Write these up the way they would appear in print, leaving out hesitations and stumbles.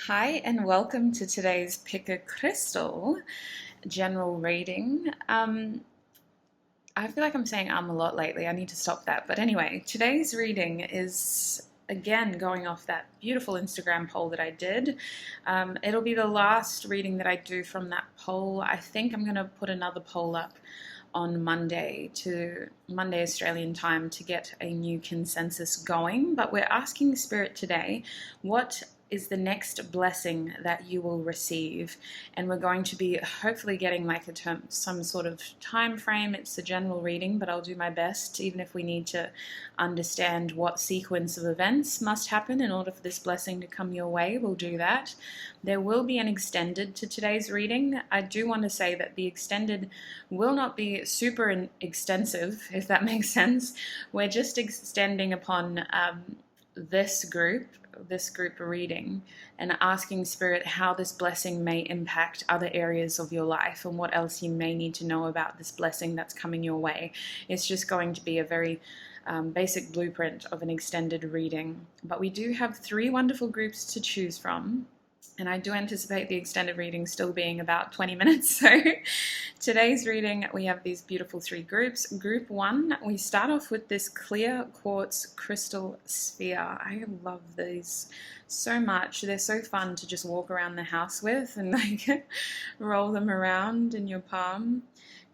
Hi, and welcome to today's Pick a Crystal general reading. I feel like I'm saying a lot lately. I need to stop that. But anyway, today's reading is again going off that beautiful Instagram poll that I did. It'll be the last reading that I do from that poll. I think I'm going to put another poll up on Monday Australian time to get a new consensus going. But we're asking Spirit today, what is the next blessing that you will receive? And we're going to be hopefully getting like some sort of time frame. It's a general reading, but I'll do my best, even if we need to understand what sequence of events must happen in order for this blessing to come your way. We'll do that. There will be an extended to today's reading. I do want to say that the extended will not be super extensive, if that makes sense. We're just extending upon this group reading and asking Spirit how this blessing may impact other areas of your life and what else you may need to know about this blessing that's coming your way. It's just going to be a very basic blueprint of an extended reading. But we do have 3 wonderful groups to choose from. And I do anticipate the extended reading still being about 20 minutes. So today's reading, we have these beautiful 3 groups. Group 1, we start off with this clear quartz crystal sphere. I love these so much. They're so fun to just walk around the house with and like roll them around in your palm.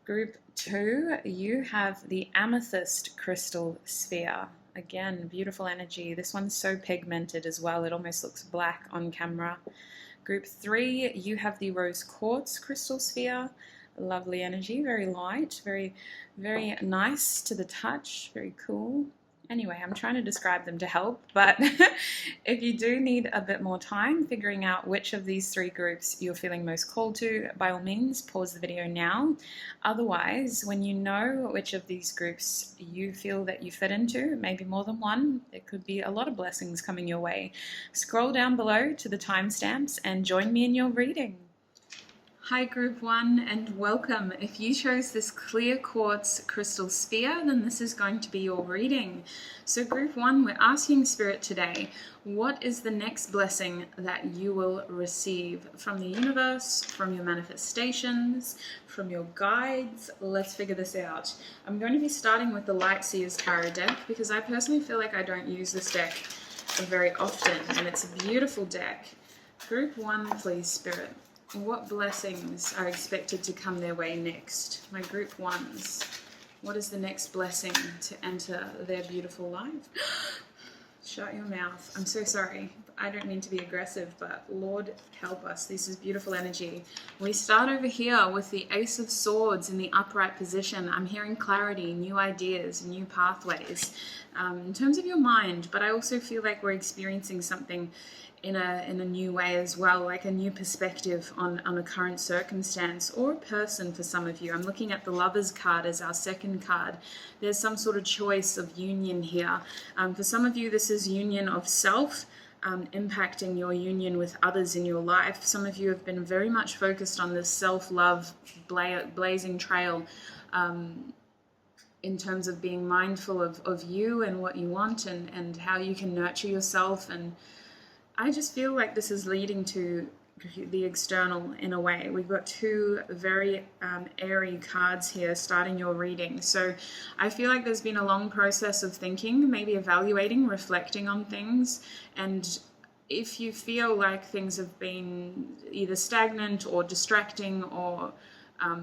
Group 2, you have the amethyst crystal sphere. Again, beautiful energy. This one's so pigmented as well. It almost looks black on camera. Group 3, you have the rose quartz crystal sphere. Lovely energy, very light, very, very nice to the touch, very cool. Anyway, I'm trying to describe them to help, but if you do need a bit more time figuring out which of these 3 groups you're feeling most called to, by all means, pause the video now. Otherwise, when you know which of these groups you feel that you fit into, maybe more than one, it could be a lot of blessings coming your way. Scroll down below to the timestamps and join me in your reading. Hi Group 1 and welcome. If you chose this clear quartz crystal sphere, then this is going to be your reading. So Group 1, we're asking Spirit today, what is the next blessing that you will receive from the universe, from your manifestations, from your guides? Let's figure this out. I'm going to be starting with the Light Seers Tarot deck because I personally feel like I don't use this deck very often and it's a beautiful deck. Group 1, please Spirit. What blessings are expected to come their way next? My group 1s. What is the next blessing to enter their beautiful life? Shut your mouth. I'm so sorry. I don't mean to be aggressive, but Lord help us. This is beautiful energy. We start over here with the Ace of Swords in the upright position. I'm hearing clarity, new ideas, new pathways in terms of your mind, but I also feel like we're experiencing something in a new way as well, like a new perspective on a current circumstance or a person for some of you. I'm looking at the Lovers card as our second card. There's some sort of choice of union here. For some of you, this is union of self, impacting your union with others in your life. Some of you have been very much focused on this self-love blazing trail in terms of being mindful of you and what you want and how you can nurture yourself. And I just feel like this is leading to the external in a way. We've got 2 very airy cards here starting your reading. So I feel like there's been a long process of thinking, maybe evaluating, reflecting on things. And if you feel like things have been either stagnant or distracting or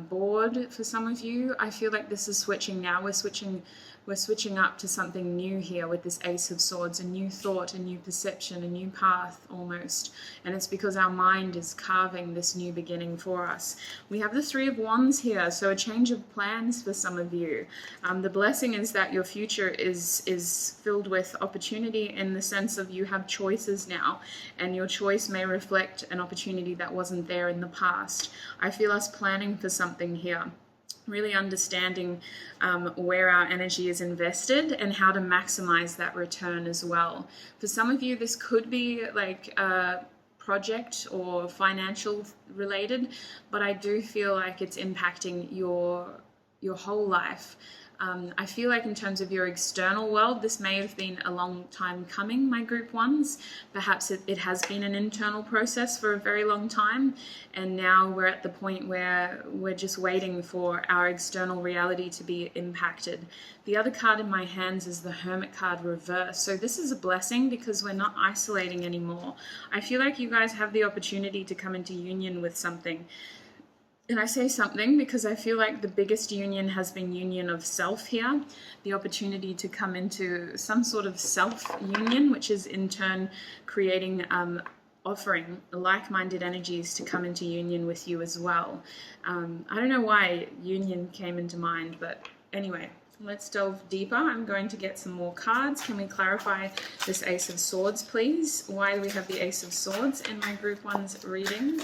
bored for some of you, I feel like this is switching now. We're switching up to something new here with this Ace of Swords, a new thought, a new perception, a new path almost. And it's because our mind is carving this new beginning for us. We have the 3 of Wands here, so a change of plans for some of you. The blessing is that your future is filled with opportunity in the sense of you have choices now, and your choice may reflect an opportunity that wasn't there in the past. I feel us planning for something here. Really understanding where our energy is invested and how to maximize that return as well. For some of you, this could be like a project or financial related, but I do feel like it's impacting your whole life. I feel like in terms of your external world, this may have been a long time coming, my group ones. Perhaps it has been an internal process for a very long time, and now we're at the point where we're just waiting for our external reality to be impacted. The other card in my hands is the Hermit card reverse. So this is a blessing because we're not isolating anymore. I feel like you guys have the opportunity to come into union with something. And I say something because I feel like the biggest union has been union of self here. The opportunity to come into some sort of self-union, which is in turn creating, offering like-minded energies to come into union with you as well. I don't know why union came into mind, but anyway, let's delve deeper. I'm going to get some more cards. Can we clarify this Ace of Swords, please? Why do we have the Ace of Swords in my Group 1's reading?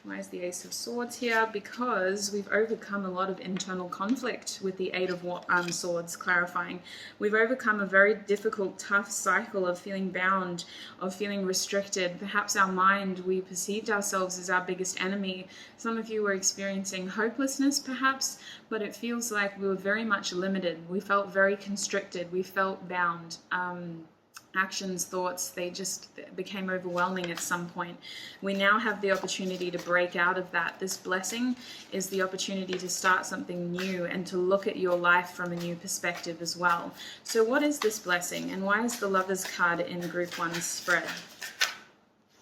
Why is the Ace of Swords here? Because we've overcome a lot of internal conflict with the Eight of Swords, clarifying. We've overcome a very difficult, tough cycle of feeling bound, of feeling restricted. Perhaps our mind, we perceived ourselves as our biggest enemy. Some of you were experiencing hopelessness, perhaps, but it feels like we were very much limited. We felt very constricted. We felt bound. Actions, thoughts, they just became overwhelming at some point. We now have the opportunity to break out of that. This blessing is the opportunity to start something new and to look at your life from a new perspective as well. So what is this blessing, and why is the Lovers card in Group 1's spread?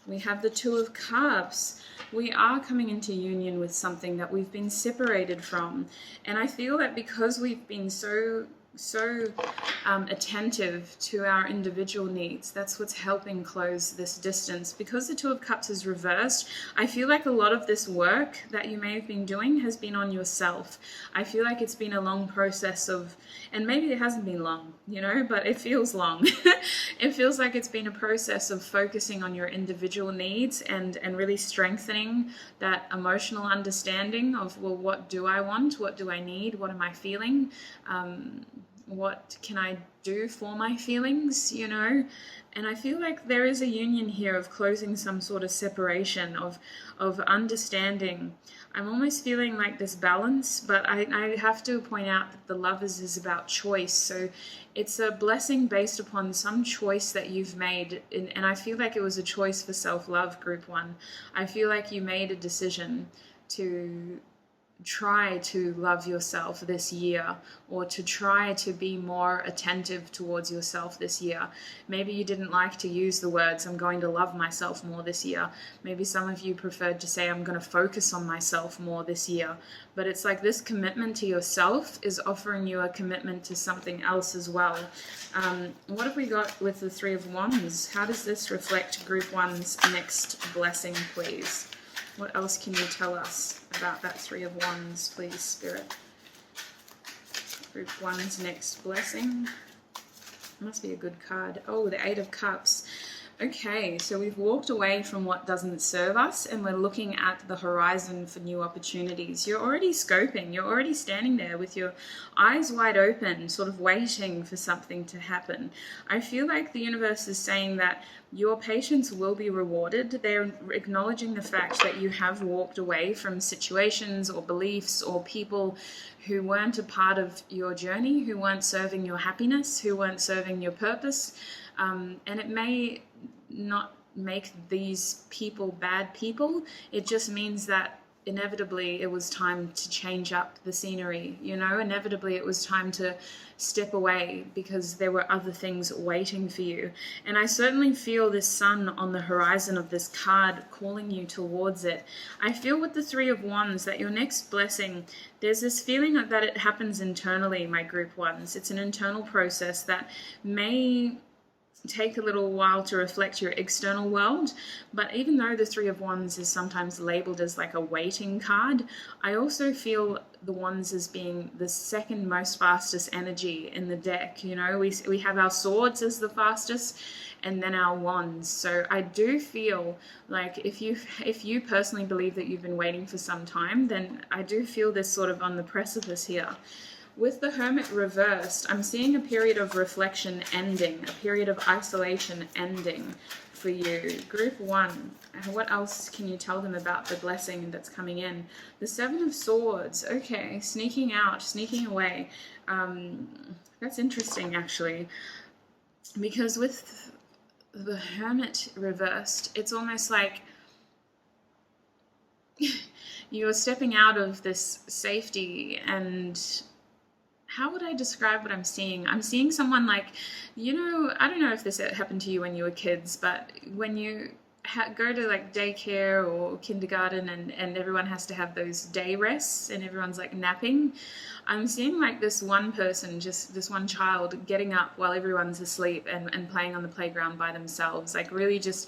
We have the Two of Cups. We are coming into union with something that we've been separated from. And I feel that because we've been so attentive to our individual needs, that's what's helping close this distance. Because the Two of Cups is reversed, I feel like a lot of this work that you may have been doing has been on yourself. I feel like it's been a long process of, and maybe it hasn't been long, you know, but it feels long. It feels like it's been a process of focusing on your individual needs and really strengthening that emotional understanding of, well, what do I want? What do I need? What am I feeling? What can I do for my feelings, you know? And I feel like there is a union here of closing some sort of separation, of understanding. I'm almost feeling like this balance, but I have to point out that the Lovers is about choice. So it's a blessing based upon some choice that you've made. And I feel like it was a choice for self-love, Group 1. I feel like you made a decision to try to love yourself this year, or to try to be more attentive towards yourself this year. Maybe you didn't like to use the words, I'm going to love myself more this year. Maybe some of you preferred to say, I'm going to focus on myself more this year. But it's like this commitment to yourself is offering you a commitment to something else as well. What have we got with the Three of Wands? How does this reflect Group 1's next blessing, please? What else can you tell us about that Three of Wands, please, Spirit? Group 1's next blessing. Must be a good card. Oh, the Eight of Cups. Okay, so we've walked away from what doesn't serve us and we're looking at the horizon for new opportunities. You're already scoping. You're already standing there with your eyes wide open, sort of waiting for something to happen. I feel like the universe is saying that your patience will be rewarded. They're acknowledging the fact that you have walked away from situations or beliefs or people who weren't a part of your journey, who weren't serving your happiness, who weren't serving your purpose. And it may not make these people bad people. It just means that inevitably it was time to change up the scenery, you know. Inevitably it was time to step away because there were other things waiting for you. And I certainly feel this sun on the horizon of this card calling you towards it. I feel with the Three of Wands that your next blessing, there's this feeling that it happens internally, my Group 1s. It's an internal process that may take a little while to reflect your external world, but even though the Three of Wands is sometimes labeled as like a waiting card, I also feel the Wands as being the second most fastest energy in the deck. You know, we have our Swords as the fastest and then our Wands. So I do feel like if you personally believe that you've been waiting for some time, then I do feel this sort of on the precipice here. With the Hermit reversed, I'm seeing a period of reflection ending, a period of isolation ending for you. Group 1, what else can you tell them about the blessing that's coming in? The 7 of Swords. Okay, sneaking out, sneaking away. That's interesting, actually, because with the Hermit reversed, it's almost like you're stepping out of this safety. And how would I describe what I'm seeing? I'm seeing someone like, you know, I don't know if this happened to you when you were kids, but when you go to like daycare or kindergarten and everyone has to have those day rests and everyone's like napping, I'm seeing like this one person, just this one child getting up while everyone's asleep and playing on the playground by themselves, like really just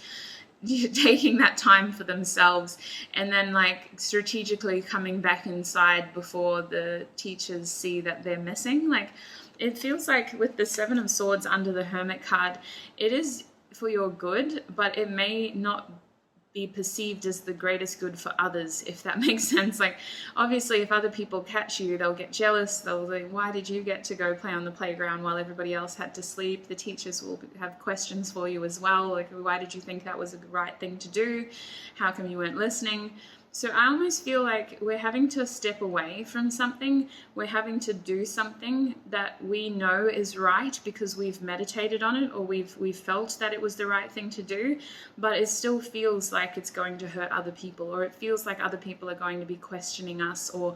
taking that time for themselves, and then like strategically coming back inside before the teachers see that they're missing. Like, it feels like with the 7 of Swords under the Hermit card, it is for your good, but it may not be perceived as the greatest good for others, if that makes sense. Like, obviously, if other people catch you, they'll get jealous. They'll say, why did you get to go play on the playground while everybody else had to sleep? The teachers will have questions for you as well. Like, why did you think that was the right thing to do? How come you weren't listening? So I almost feel like we're having to step away from something. We're having to do something that we know is right because we've meditated on it, or we've felt that it was the right thing to do, but it still feels like it's going to hurt other people, or it feels like other people are going to be questioning us or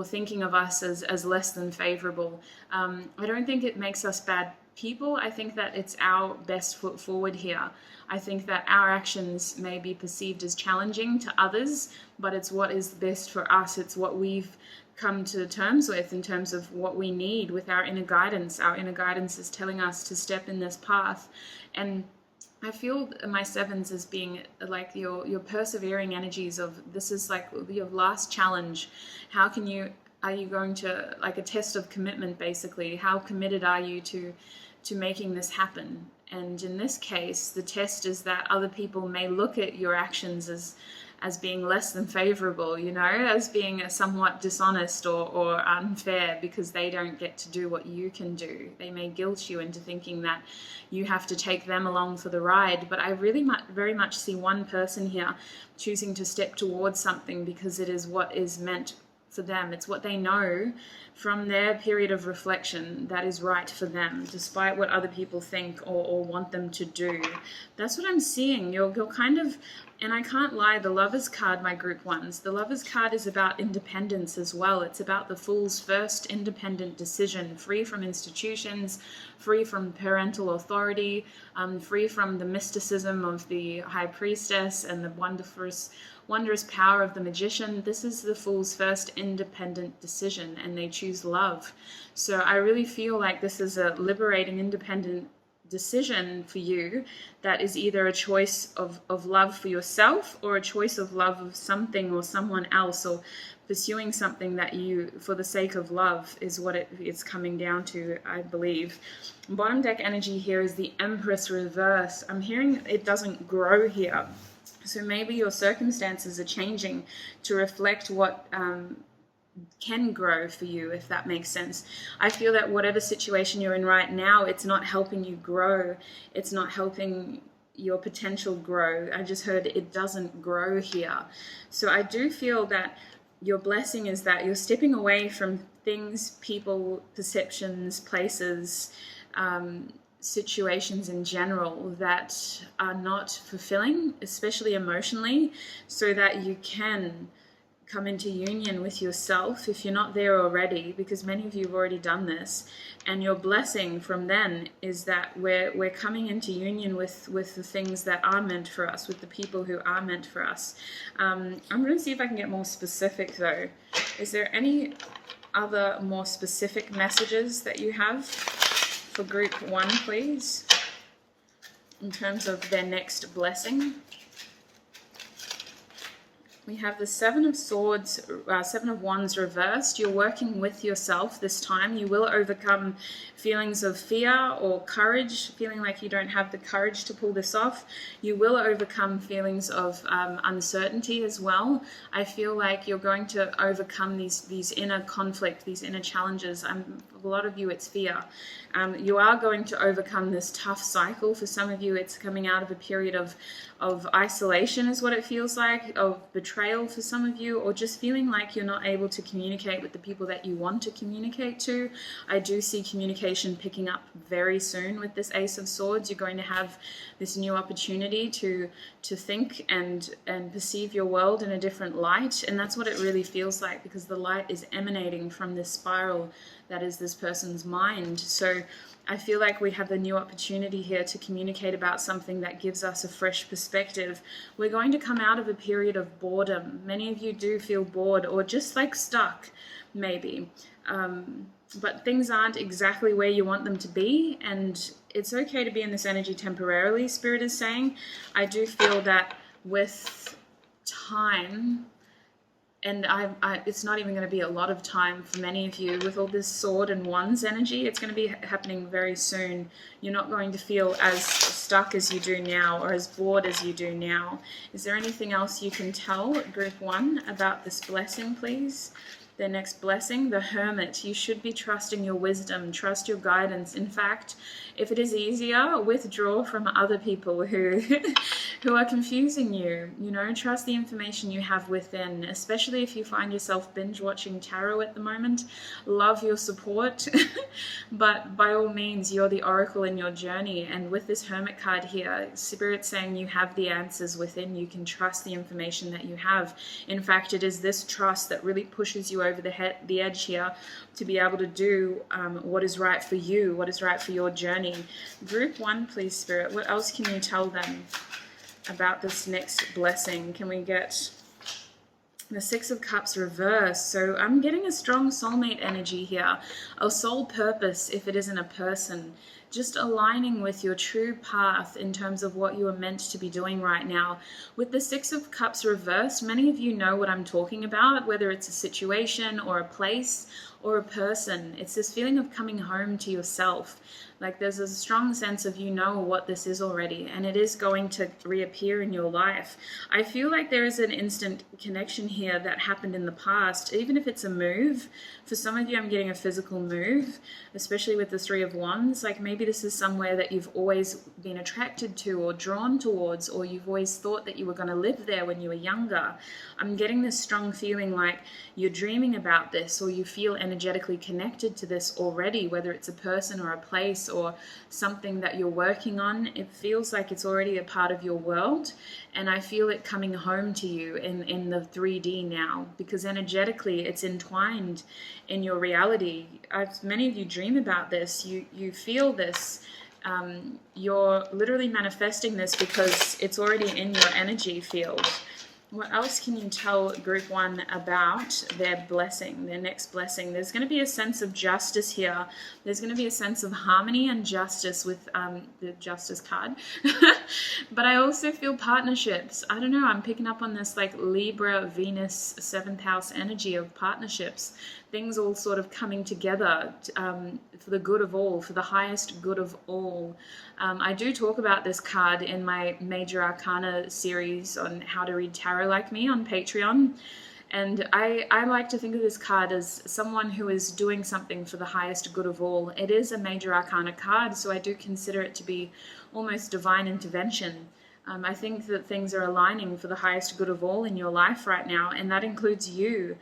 thinking of us as less than favorable. I don't think it makes us bad people. I think that it's our best foot forward here. I think that our actions may be perceived as challenging to others, but it's what is best for us. It's what we've come to terms with in terms of what we need with our inner guidance. Our inner guidance is telling us to step in this path. And I feel my 7s as being like your persevering energies of, this is like your last challenge. How can you, are you going to, like a test of commitment basically, how committed are you to making this happen? And in this case, the test is that other people may look at your actions as being less than favorable, you know, as being somewhat dishonest or unfair because they don't get to do what you can do. They may guilt you into thinking that you have to take them along for the ride. But I really very much see one person here choosing to step towards something because it is what is meant for them. It's what they know from their period of reflection that is right for them, despite what other people think or want them to do. That's what I'm seeing. You're kind of, and I can't lie, the Lovers card, my group 1s, the Lovers card is about independence as well. It's about the Fool's first independent decision, free from institutions, free from parental authority, free from the mysticism of the High Priestess and the wondrous power of the Magician. This is the Fool's first independent decision, and they choose love. So I really feel like this is a liberating, independent decision for you that is either a choice of love for yourself or a choice of love of something or someone else, or pursuing something that you, for the sake of love, is what it's coming down to, I believe. Bottom deck energy here is the Empress reverse. I'm hearing it doesn't grow here. So maybe your circumstances are changing to reflect what can grow for you, if that makes sense. I feel that whatever situation you're in right now, it's not helping you grow. It's not helping your potential grow. I just heard it doesn't grow here. So I do feel that your blessing is that you're stepping away from things, people, perceptions, places, situations in general that are not fulfilling, especially emotionally, so that you can come into union with yourself if you're not there already, because many of you have already done this. And your blessing from then is that we're coming into union with the things that are meant for us, with the people who are meant for us. I'm going to see if I can get more specific though. Is there any other more specific messages that you have for group 1, please, in terms of their next blessing? We have the Seven of Swords, Seven of Wands reversed. You're working with yourself this time. You will overcome feelings of fear or courage, feeling like you don't have the courage to pull this off. You will overcome feelings of uncertainty as well. I feel like you're going to overcome these inner conflict, these inner challenges. For a lot of you, it's fear. You are going to overcome this tough cycle. For some of you, it's coming out of a period of isolation is what it feels like, of betrayal for some of you, or just feeling like you're not able to communicate with the people that you want to communicate to. I do see communication picking up very soon with this Ace of Swords. You're going to have this new opportunity to think and perceive your world in a different light, and that's what it really feels like, because the light is emanating from this spiral that is this person's mind. So I feel like we have the new opportunity here to communicate about something that gives us a fresh perspective. We're going to come out of a period of boredom. Many of you do feel bored or just like stuck, maybe. But things aren't exactly where you want them to be, and it's okay to be in this energy temporarily, Spirit is saying. I do feel that with time, and it's not even going to be a lot of time for many of you, with all this Sword and Wands energy, it's going to be happening very soon. You're not going to feel as stuck as you do now, or as bored as you do now. Is there anything else you can tell Group 1 about this blessing, please? Their next blessing, the Hermit. You should be trusting your wisdom, trust your guidance. In fact, if it is easier, withdraw from other people who are confusing you. You know, trust the information you have within, especially if you find yourself binge watching tarot at the moment. Love your support, but by all means, you're the oracle in your journey. And with this Hermit card here, Spirit's saying you have the answers within. You can trust the information that you have. In fact, it is this trust that really pushes you over the edge here to be able to do what is right for you, what is right for your journey. Group 1, please, Spirit. What else can you tell them about this next blessing? Can we get the Six of Cups reversed? So I'm getting a strong soulmate energy here, a soul purpose if it isn't a person. Just aligning with your true path in terms of what you are meant to be doing right now. With the Six of Cups reversed, many of you know what I'm talking about, whether it's a situation or a place or a person. It's this feeling of coming home to yourself. Like there's a strong sense of you know what this is already, and it is going to reappear in your life. I feel like there is an instant connection here that happened in the past, even if it's a move. For some of you, I'm getting a physical move, especially with the Three of Wands. Like maybe this is somewhere that you've always been attracted to or drawn towards, or you've always thought that you were going to live there when you were younger. I'm getting this strong feeling like you're dreaming about this, or you feel energetically connected to this already, whether it's a person or a place or something that you're working on. It feels like it's already a part of your world, and I feel it coming home to you in the 3D now, because energetically it's entwined in your reality. Many of you dream about this, you feel this, you're literally manifesting this because it's already in your energy field. What else can you tell Group 1 about their blessing, their next blessing? There's going to be a sense of justice here. There's going to be a sense of harmony and justice with the Justice card. But I also feel partnerships. I don't know, I'm picking up on this like Libra, Venus, 7th house energy of partnerships. Things all sort of coming together for the good of all, for the highest good of all. I do talk about this card in my Major Arcana series on how to read tarot like me on Patreon. And I like to think of this card as someone who is doing something for the highest good of all. It is a Major Arcana card, so I do consider it to be almost divine intervention. I think that things are aligning for the highest good of all in your life right now, and that includes you,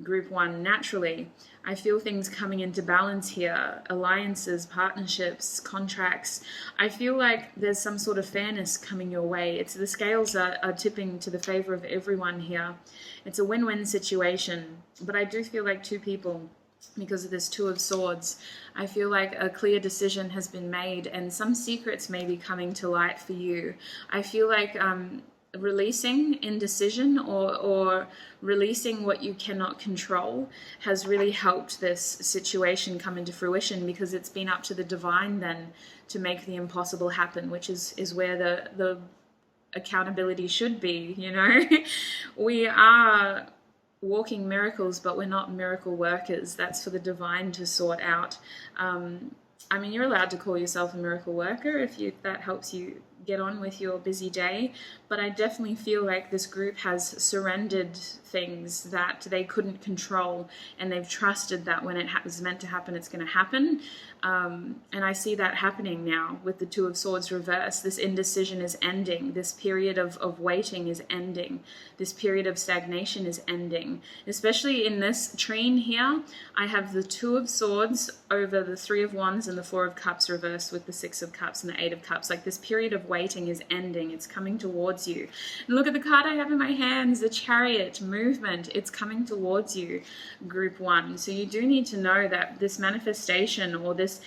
Group 1, naturally. I feel things coming into balance here, alliances, partnerships, contracts. I feel like there's some sort of fairness coming your way. The scales are tipping to the favor of everyone here. It's a win-win situation, but I do feel like two people, because of this Two of Swords, I feel like a clear decision has been made and some secrets may be coming to light for you. I feel like releasing indecision or releasing what you cannot control has really helped this situation come into fruition, because it's been up to the divine then to make the impossible happen, which is where the accountability should be, you know. We are walking miracles, but we're not miracle workers. That's for the divine to sort out. I mean, you're allowed to call yourself a miracle worker if that helps you get on with your busy day, but I definitely feel like this group has surrendered things that they couldn't control, and they've trusted that when it was meant to happen, it's going to happen. And I see that happening now with the Two of Swords reversed. This indecision is ending. This period of waiting is ending. This period of stagnation is ending. Especially in this trine here, I have the Two of Swords over the Three of Wands and the Four of Cups reversed with the Six of Cups and the Eight of Cups. Like, this period of waiting is ending. It's coming towards you. And look at the card I have in my hands, the Chariot, movement. It's coming towards you, group one. So you do need to know that this manifestation or this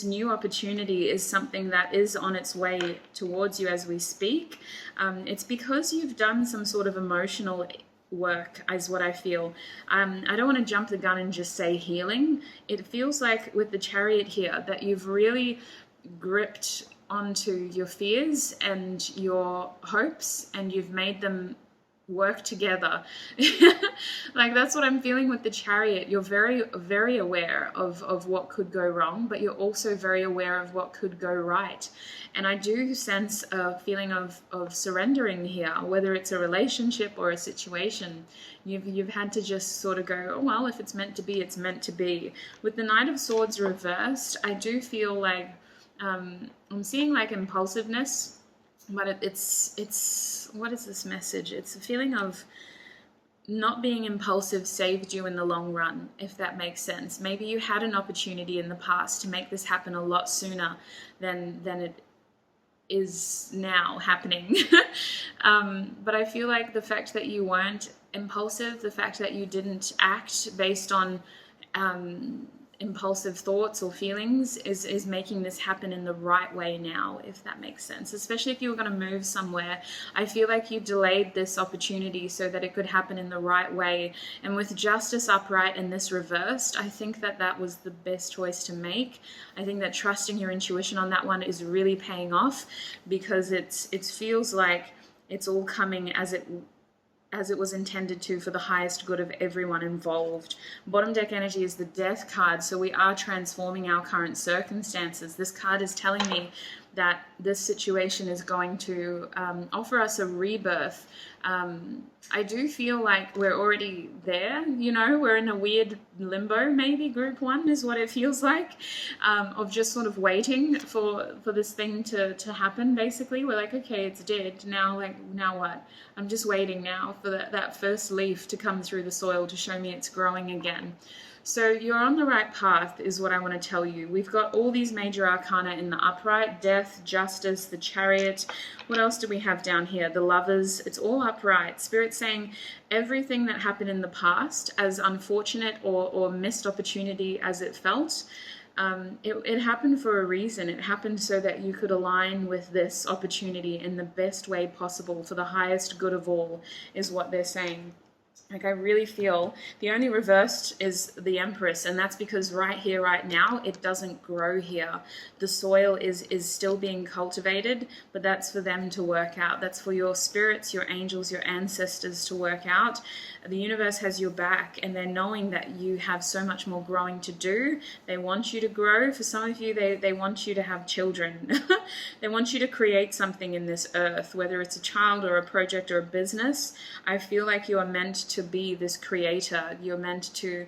new opportunity is something that is on its way towards you as we speak. It's because you've done some sort of emotional work, is what I feel. I don't want to jump the gun and just say healing. It feels like with the Chariot here that you've really gripped onto your fears and your hopes, and you've made them work together. Like, that's what I'm feeling with the Chariot. You're very, very aware of what could go wrong, but you're also very aware of what could go right. And I do sense a feeling of surrendering here, whether it's a relationship or a situation. You've had to just sort of go, oh, well, if it's meant to be, it's meant to be. With the Knight of Swords reversed, I do feel like I'm seeing like impulsiveness, but it's what is this message? It's a feeling of not being impulsive saved you in the long run, if that makes sense. Maybe you had an opportunity in the past to make this happen a lot sooner than it is now happening. But I feel like the fact that you weren't impulsive, the fact that you didn't act based on impulsive thoughts or feelings is making this happen in the right way now, if that makes sense. Especially if you were going to move somewhere, I feel like you delayed this opportunity so that it could happen in the right way. And with Justice upright and this reversed, I think that was the best choice to make. I think that trusting your intuition on that one is really paying off, because it feels like it's all coming as it was intended to, for the highest good of everyone involved. Bottom deck energy is the Death card, so we are transforming our current circumstances. This card is telling me that this situation is going to offer us a rebirth. I do feel like we're already there, you know, we're in a weird limbo, maybe, group one is what it feels like, of just sort of waiting for this thing to happen, basically. We're like, okay, it's dead, now what? I'm just waiting now for that first leaf to come through the soil to show me it's growing again. So you're on the right path, is what I want to tell you. We've got all these major arcana in the upright: Death, Justice, the Chariot. What else do we have down here? The Lovers. It's all upright. Spirit's saying everything that happened in the past, as unfortunate or missed opportunity as it felt, it happened for a reason. It happened so that you could align with this opportunity in the best way possible for the highest good of all, is what they're saying. Like, I really feel the only reversed is the Empress, and that's because right here, right now, it doesn't grow here. The soil is still being cultivated, but that's for them to work out. That's for your spirits, your angels, your ancestors to work out. The universe has your back, and they're knowing that you have so much more growing to do. They want you to grow. For some of you, they want you to have children. They want you to create something in this earth, whether it's a child or a project or a business. I feel like you are meant to be this creator. You're meant to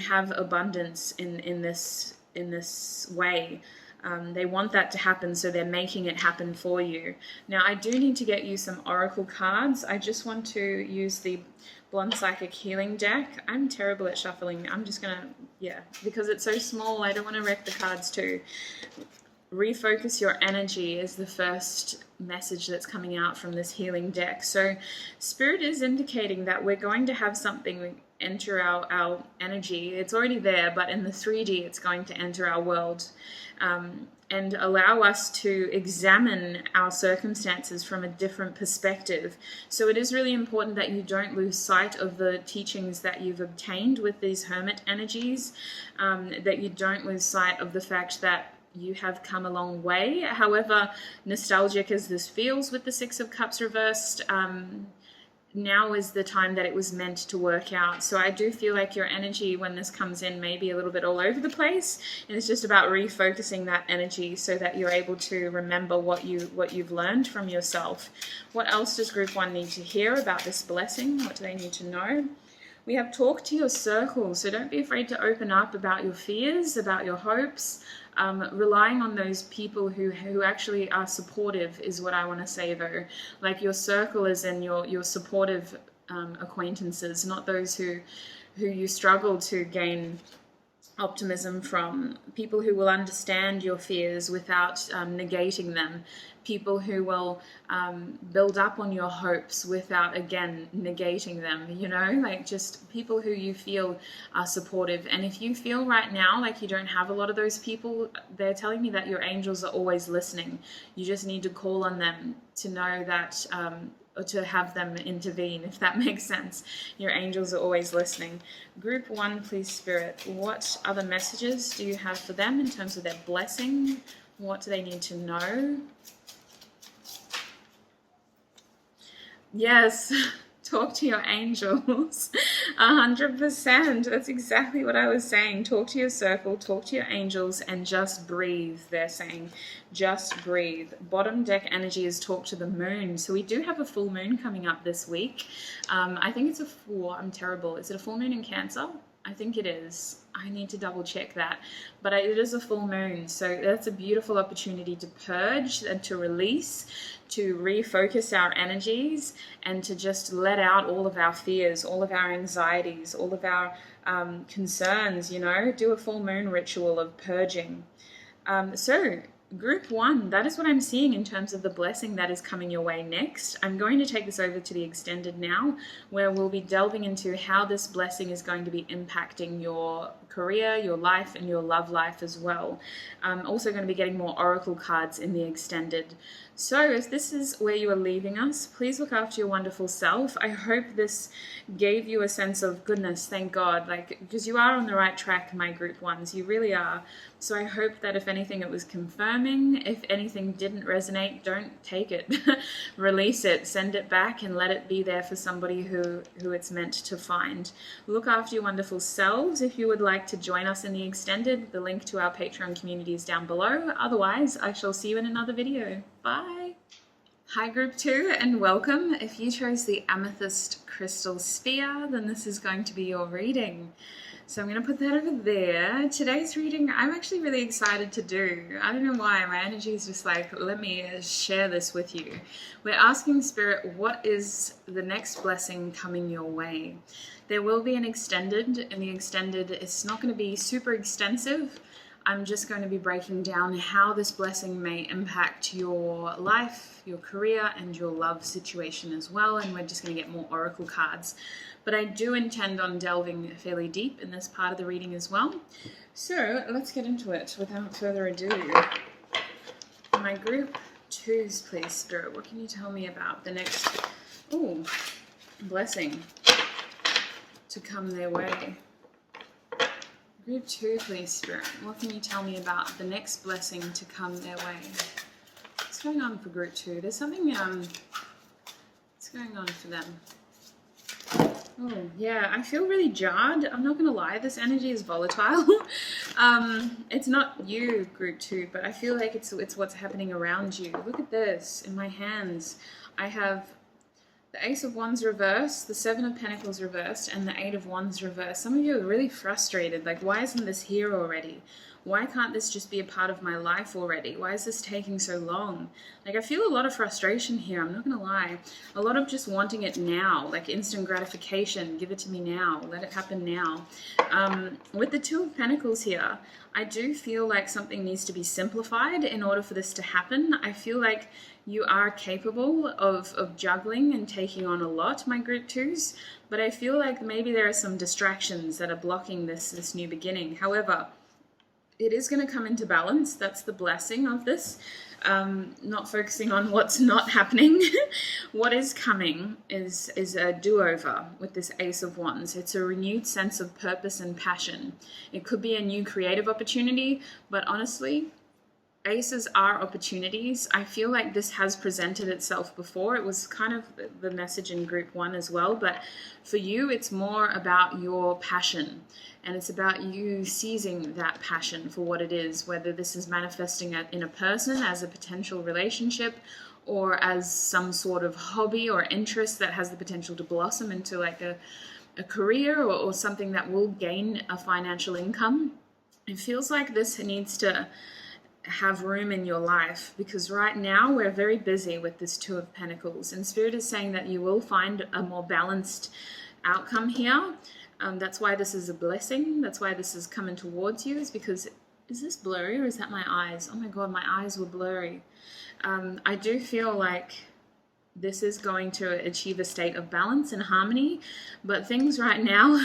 have abundance in this way. They want that to happen, so they're making it happen for you. Now, I do need to get you some oracle cards. I just want to use the Blonde Psychic Healing deck. I'm terrible at shuffling. I'm just gonna, because it's so small, I don't want to wreck the cards too. Refocus your energy is the first message that's coming out from this healing deck. So Spirit is indicating that we're going to have something enter our energy. It's already there, but in the 3D it's going to enter our world, and allow us to examine our circumstances from a different perspective. So it is really important that you don't lose sight of the teachings that you've obtained with these hermit energies, that you don't lose sight of the fact that you have come a long way. However nostalgic as this feels with the Six of Cups reversed, now is the time that it was meant to work out. So I do feel like your energy when this comes in may be a little bit all over the place, and it's just about refocusing that energy so that you're able to remember what you've learned from yourself. What else does group 1 need to hear about this blessing? What do they need to know? We have talk to your circle, so don't be afraid to open up about your fears, about your hopes. Relying on those people who actually are supportive is what I want to say, though. Like your circle is in your supportive acquaintances, not those who you struggle to gain optimism from. People who will understand your fears without negating them. People who will build up on your hopes without, again, negating them, you know, like just people who you feel are supportive. And if you feel right now like you don't have a lot of those people, they're telling me that your angels are always listening. You just need to call on them to know that, or to have them intervene, if that makes sense. Your angels are always listening. Group 1, please, Spirit, what other messages do you have for them in terms of their blessing? What do they need to know? Yes, talk to your angels. 100%. That's exactly what I was saying. Talk to your circle, talk to your angels, and just breathe, they're saying. Just breathe. Bottom deck energy is talk to the moon. So we do have a full moon coming up this week. I think it's I'm terrible. Is it a full moon in Cancer? I think it is. I need to double check that. But it is a full moon. So that's a beautiful opportunity to purge and to release, to refocus our energies, and to just let out all of our fears, all of our anxieties, all of our concerns, you know, do a full moon ritual of purging. So group 1, that is what I'm seeing in terms of the blessing that is coming your way next. I'm going to take this over to the extended now, where we'll be delving into how this blessing is going to be impacting your career, your life, and your love life as well. I'm also going to be getting more oracle cards in the extended. So if this is where you are leaving us, please look after your wonderful self. I hope this gave you a sense of goodness, thank God, like, because you are on the right track, my group 1s, you really are. So I hope that if anything it was confirming, if anything didn't resonate, don't take it. Release it, send it back, and let it be there for somebody who it's meant to find. Look after your wonderful selves. If you would like to join us in the extended, the link to our Patreon community is down below. Otherwise, I shall see you in another video. Bye. Hi group 2 and welcome. If you chose the amethyst crystal sphere, then this is going to be your reading. So I'm going to put that over there. Today's reading I'm actually really excited to do. I don't know why, my energy is just like, let me share this with you. We're asking Spirit, what is the next blessing coming your way? There will be an extended, and the extended is not going to be super extensive. I'm just going to be breaking down how this blessing may impact your life, your career, and your love situation as well. And we're just going to get more oracle cards. But I do intend on delving fairly deep in this part of the reading as well. So let's get into it without further ado. My group 2s, please, Spirit. What can you tell me about the next blessing to come their way? Group 2, please, Spirit. What can you tell me about the next blessing to come their way? What's going on for group 2? There's something, what's going on for them? Oh, yeah, I feel really jarred. I'm not going to lie, this energy is volatile. It's not you, group 2, but I feel like it's what's happening around you. Look at this. In my hands, I have the Ace of Wands reversed, the Seven of Pentacles reversed, and the Eight of Wands reversed. Some of you are really frustrated. Like, why isn't this here already? Why can't this just be a part of my life already? Why is this taking so long? Like, I feel a lot of frustration here, I'm not going to lie. A lot of just wanting it now, like instant gratification. Give it to me now. Let it happen now. With the Two of Pentacles here, I do feel like something needs to be simplified in order for this to happen. I feel like you are capable of juggling and taking on a lot, my group 2s, but I feel like maybe there are some distractions that are blocking this new beginning. However, it is going to come into balance. That's the blessing of this. Not focusing on what's not happening. What is coming is a do-over with this Ace of Wands. It's a renewed sense of purpose and passion. It could be a new creative opportunity, but honestly, Aces are opportunities. I feel like this has presented itself before. It was kind of the message in group 1 as well, but for you, it's more about your passion, and it's about you seizing that passion for what it is, whether this is manifesting in a person as a potential relationship, or as some sort of hobby or interest that has the potential to blossom into like a career, or something that will gain a financial income. It feels like this needs to have room in your life, because right now we're very busy with this Two of Pentacles, and Spirit is saying that you will find a more balanced outcome here. That's why this is a blessing. That's why this is coming towards you, is because, is this blurry or is that my eyes? Oh my God, my eyes were blurry. I do feel like this is going to achieve a state of balance and harmony, but things right now,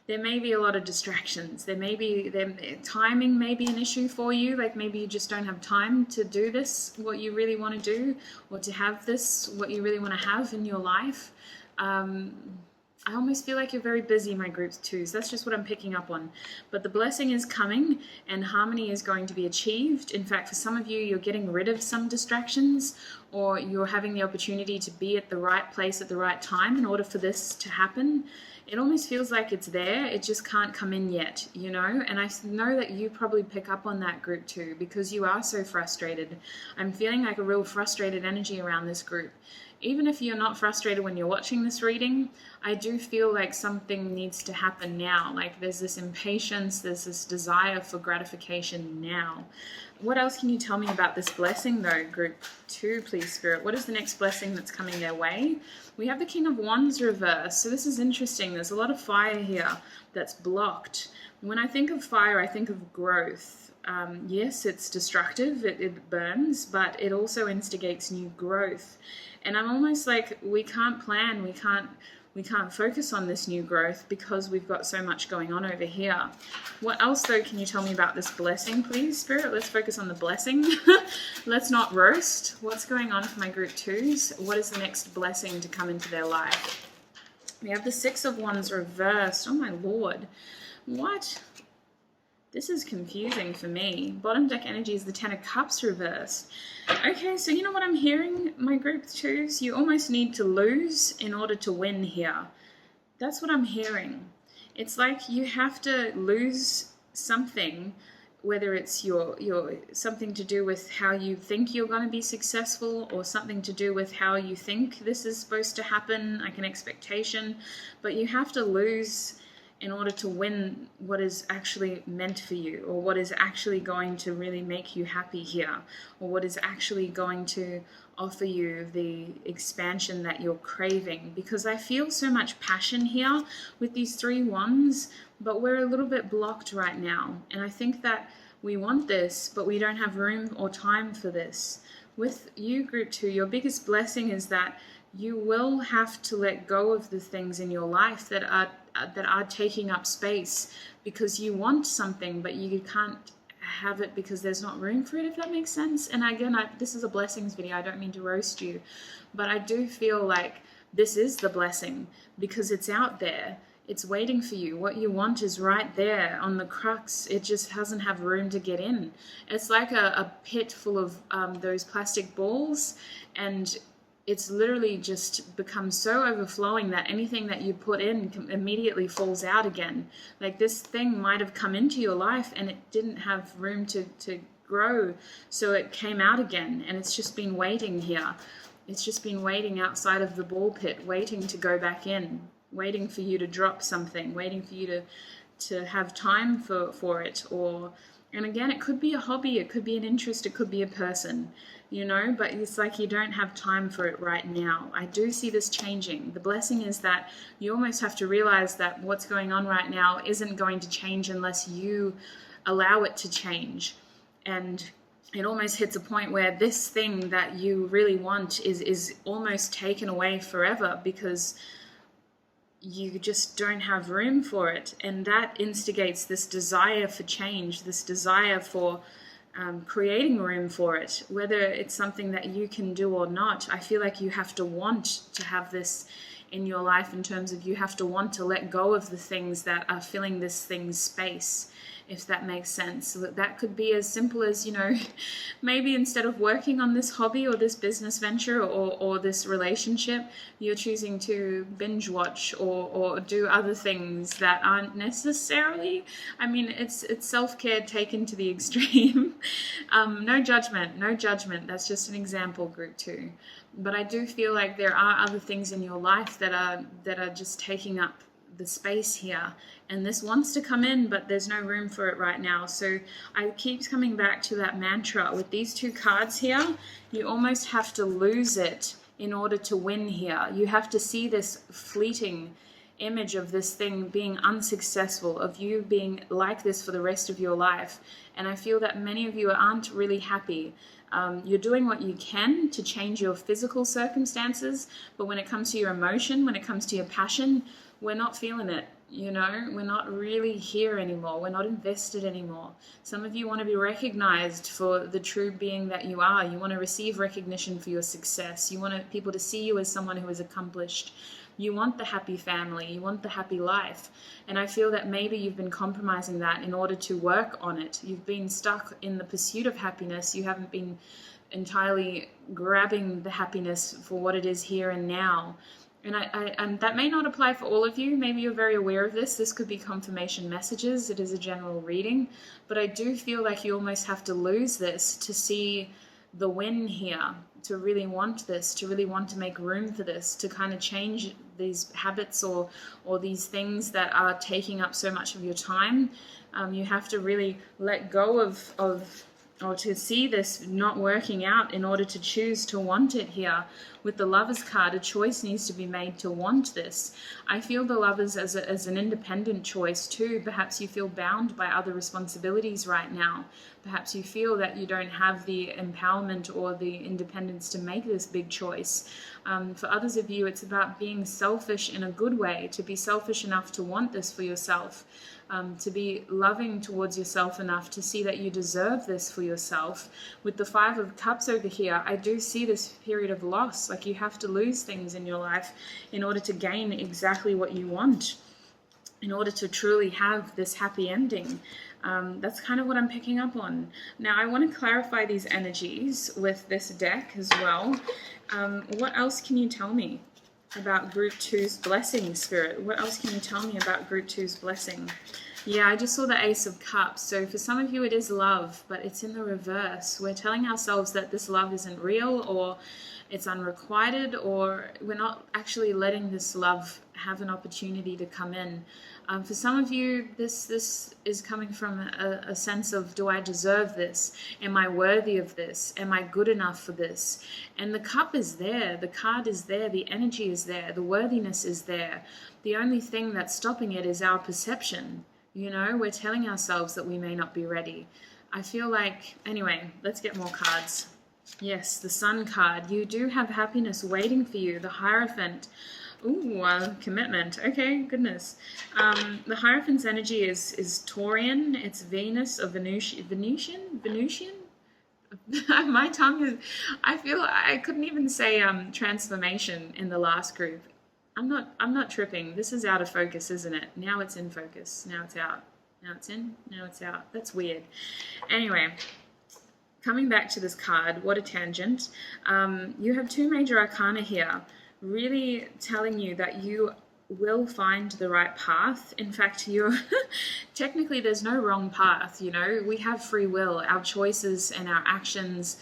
there may be a lot of distractions. Timing may be an issue for you. Like maybe you just don't have time to do this, what you really want to do, or to have this, what you really want to have in your life. I almost feel like you're very busy, my group 2s. That's just what I'm picking up on. But the blessing is coming, and harmony is going to be achieved. In fact, for some of you, you're getting rid of some distractions, or you're having the opportunity to be at the right place at the right time in order for this to happen. It almost feels like it's there, it just can't come in yet, you know? And I know that you probably pick up on that group 2, because you are so frustrated. I'm feeling like a real frustrated energy around this group. Even if you're not frustrated when you're watching this reading, I do feel like something needs to happen now. Like there's this impatience, there's this desire for gratification now. What else can you tell me about this blessing though, group 2, please, Spirit? What is the next blessing that's coming their way? We have the King of Wands reversed. So this is interesting. There's a lot of fire here that's blocked. When I think of fire, I think of growth. Yes, it's destructive, it burns, but it also instigates new growth. And I'm almost like, we can't plan, we can't focus on this new growth because we've got so much going on over here. What else though can you tell me about this blessing, please, Spirit? Let's focus on the blessing. Let's not roast. What's going on for my group 2s? What is the next blessing to come into their life? We have the Six of Wands reversed. Oh my Lord. What? This is confusing for me. Bottom deck energy is the Ten of Cups reversed. Okay, so you know what I'm hearing, my group 2s? You almost need to lose in order to win here. That's what I'm hearing. It's like you have to lose something, whether it's your something to do with how you think you're going to be successful, or something to do with how you think this is supposed to happen, like an expectation. But you have to lose in order to win what is actually meant for you, or what is actually going to really make you happy here, or what is actually going to offer you the expansion that you're craving. Because I feel so much passion here with these 3 wands, but we're a little bit blocked right now. And I think that we want this, but we don't have room or time for this. With you, group 2, your biggest blessing is that you will have to let go of the things in your life that are taking up space, because you want something but you can't have it because there's not room for it, if that makes sense. And again, this is a blessings video, I don't mean to roast you, but I do feel like this is the blessing, because it's out there, it's waiting for you. What you want is right there on the crux. It just doesn't have room to get in. It's like a pit full of those plastic balls, and it's literally just become so overflowing that anything that you put in immediately falls out again. Like this thing might have come into your life and it didn't have room to grow, so it came out again, and it's just been waiting here. It's just been waiting outside of the ball pit, waiting to go back in, waiting for you to drop something, waiting for you to have time for it. And again, it could be a hobby, it could be an interest, it could be a person, you know, but it's like you don't have time for it right now. I do see this changing. The blessing is that you almost have to realize that what's going on right now isn't going to change unless you allow it to change. And it almost hits a point where this thing that you really want is almost taken away forever, because you just don't have room for it. And that instigates this desire for change, this desire for creating room for it, whether it's something that you can do or not. I feel like you have to want to have this in your life, in terms of you have to want to let go of the things that are filling this thing's space. if that makes sense. So that could be as simple as, you know, maybe instead of working on this hobby or this business venture or this relationship, you're choosing to binge watch or do other things that aren't necessarily, I mean, it's self-care taken to the extreme. No judgment, no judgment. That's just an example, group 2. But I do feel like there are other things in your life that are just taking up the space here, and this wants to come in, but there's no room for it right now. So I keep coming back to that mantra with these 2 cards here. You almost have to lose it in order to win here. You have to see this fleeting image of this thing being unsuccessful, of you being like this for the rest of your life. And I feel that many of you aren't really happy. You're doing what you can to change your physical circumstances, but when it comes to your emotion, when it comes to your passion, we're not feeling it. You know, we're not really here anymore. We're not invested anymore. Some of you want to be recognized for the true being that you are. You want to receive recognition for your success. You want people to see you as someone who is accomplished. You want the happy family. You want the happy life. And I feel that maybe you've been compromising that in order to work on it. You've been stuck in the pursuit of happiness. You haven't been entirely grabbing the happiness for what it is here and now. And that may not apply for all of you. Maybe you're very aware of this. This could be confirmation messages. It is a general reading. But I do feel like you almost have to lose this to see the win here, to really want this, to really want to make room for this, to kind of change these habits or these things that are taking up so much of your time. You have to really let go of or to see this not working out in order to choose to want it here. With the Lovers card, a choice needs to be made to want this. I feel the Lovers as an independent choice too. Perhaps you feel bound by other responsibilities right now. Perhaps you feel that you don't have the empowerment or the independence to make this big choice. For others of you, it's about being selfish in a good way, to be selfish enough to want this for yourself. To be loving towards yourself enough to see that you deserve this for yourself. With the 5 of Cups over here, I do see this period of loss, like you have to lose things in your life in order to gain exactly what you want, in order to truly have this happy ending. That's kind of what I'm picking up on. Now, I want to clarify these energies with this deck as well. What else can you tell me about Group 2's blessing, Spirit? What else can you tell me about Group 2's blessing? Yeah, I just saw the Ace of Cups. So for some of you, it is love, but it's in the reverse. We're telling ourselves that this love isn't real, or it's unrequited, or we're not actually letting this love have an opportunity to come in. For some of you, this is coming from a sense of, do I deserve this? Am I worthy of this? Am I good enough for this? And the cup is there, the card is there, the energy is there, the worthiness is there. The only thing that's stopping it is our perception. You know, we're telling ourselves that we may not be ready. I feel like, anyway, let's get more cards. Yes, the Sun card. You do have happiness waiting for you. The Hierophant. Ooh, commitment. Okay, goodness. The Hierophant's energy is Taurian. It's Venus or Venusian? My tongue is... I feel I couldn't even say transformation in the last group. I'm not tripping. This is out of focus, isn't it? Now it's in focus. Now it's out. Now it's in. Now it's out. That's weird. Anyway, coming back to this card, what a tangent. You have 2 major arcana here, really telling you that you will find the right path. In fact, you're technically there's no wrong path. You know, we have free will. Our choices and our actions,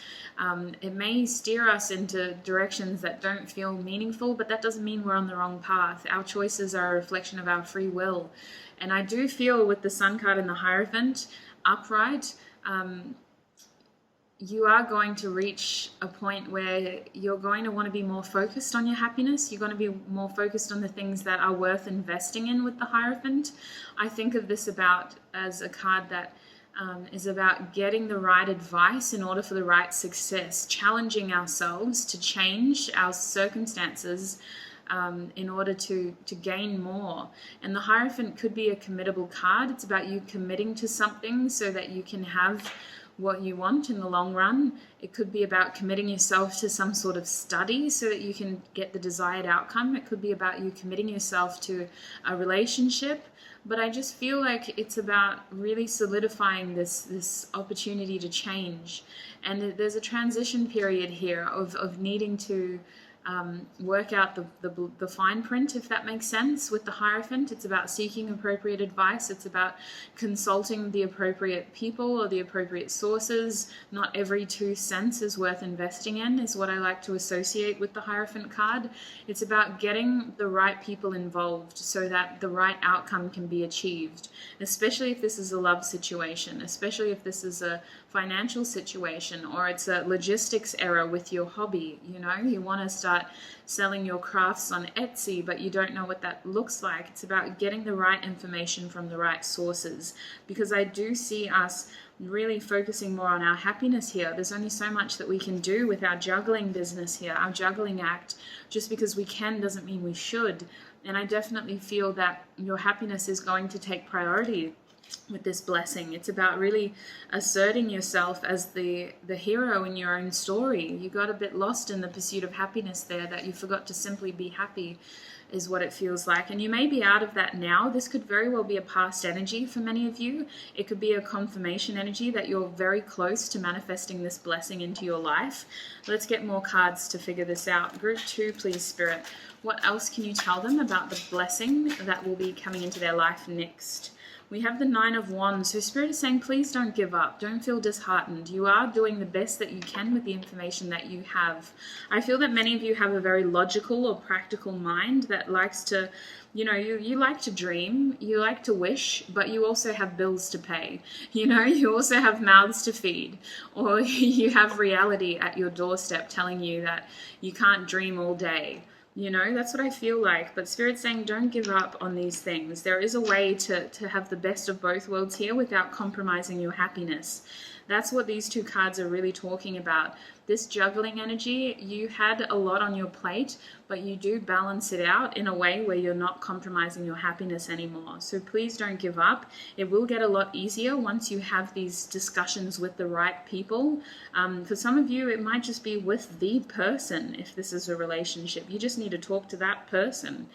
it may steer us into directions that don't feel meaningful, but that doesn't mean we're on the wrong path. Our choices are a reflection of our free will. And I do feel with the Sun card and the Hierophant upright, you are going to reach a point where you're going to want to be more focused on your happiness. You're going to be more focused on the things that are worth investing in with the Hierophant. I think of this as a card that is about getting the right advice in order for the right success, challenging ourselves to change our circumstances in order to gain more. And the Hierophant could be a committable card. It's about you committing to something so that you can have what you want in the long run. It could be about committing yourself to some sort of study so that you can get the desired outcome. It could be about you committing yourself to a relationship. But I just feel like it's about really solidifying this opportunity to change. And there's a transition period here of needing to work out the fine print, if that makes sense. With the Hierophant, it's about seeking appropriate advice. It's about consulting the appropriate people or the appropriate sources. Not every 2 cents is worth investing in, is what I like to associate with the Hierophant card. It's about getting the right people involved so that the right outcome can be achieved, especially if this is a love situation, especially if this is a financial situation, or it's a logistics error with your hobby. You know, you want to start selling your crafts on Etsy, but you don't know what that looks like. It's about getting the right information from the right sources, because I do see us really focusing more on our happiness here. There's only so much that we can do with our juggling business here, our juggling act. Just because we can doesn't mean we should. And I definitely feel that your happiness is going to take priority with this blessing. It's about really asserting yourself as the hero in your own story. You got a bit lost in the pursuit of happiness there, that you forgot to simply be happy, is what it feels like. And you may be out of that now. This could very well be a past energy for many of you. It could be a confirmation energy that you're very close to manifesting this blessing into your life. Let's get more cards to figure this out. Group 2, please, Spirit. What else can you tell them about the blessing that will be coming into their life next? We have the 9 of Wands. So Spirit is saying, please don't give up. Don't feel disheartened. You are doing the best that you can with the information that you have. I feel that many of you have a very logical or practical mind that likes to, you like to dream, you like to wish, but you also have bills to pay. You also have mouths to feed, or you have reality at your doorstep telling you that you can't dream all day. That's what I feel like. But Spirit's saying, don't give up on these things. There is a way to have the best of both worlds here without compromising your happiness. That's what these 2 cards are really talking about. This juggling energy, you had a lot on your plate, but you do balance it out in a way where you're not compromising your happiness anymore. So please don't give up. It will get a lot easier once you have these discussions with the right people. For some of you, it might just be with the person. If this is a relationship, you just need to talk to that person.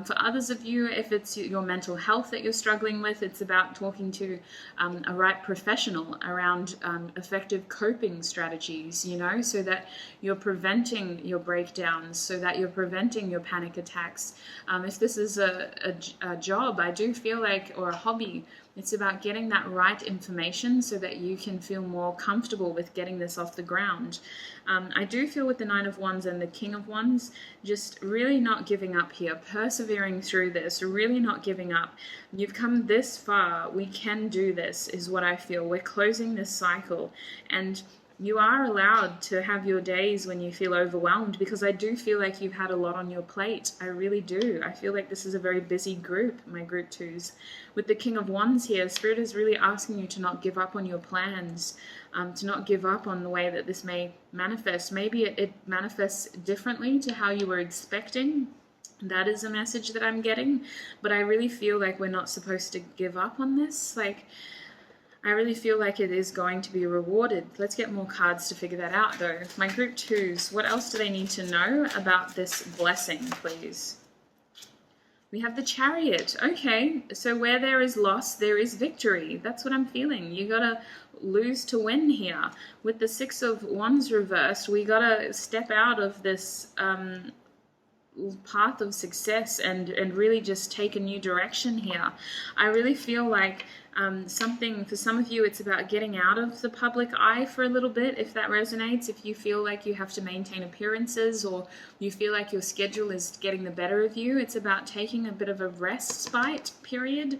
For others of you, if it's your mental health that you're struggling with, it's about talking to a right professional around effective coping strategies, so that you're preventing your breakdowns, so that you're preventing your panic attacks. If this is a job, I do feel like, or a hobby, it's about getting that right information so that you can feel more comfortable with getting this off the ground. I do feel with the 9 of Wands and the King of Wands, just really not giving up here, persevering through this, really not giving up. You've come this far. We can do this, is what I feel. We're closing this cycle, and you are allowed to have your days when you feel overwhelmed, because I do feel like you've had a lot on your plate. I really do. I feel like this is a very busy group, my group 2s. With the King of Wands here, Spirit is really asking you to not give up on your plans, to not give up on the way that this may manifest. Maybe it manifests differently to how you were expecting. That is a message that I'm getting, but I really feel like we're not supposed to give up on this. I really feel like it is going to be rewarded. Let's get more cards to figure that out, though. My group 2s, what else do they need to know about this blessing, please? We have the Chariot. Okay, so where there is loss, there is victory. That's what I'm feeling. You gotta lose to win here. With the 6 of Wands reversed, we gotta step out of this path of success and really just take a new direction here. I really feel like something, for some of you, it's about getting out of the public eye for a little bit, if that resonates. If you feel like you have to maintain appearances, or you feel like your schedule is getting the better of you, it's about taking a bit of a respite period,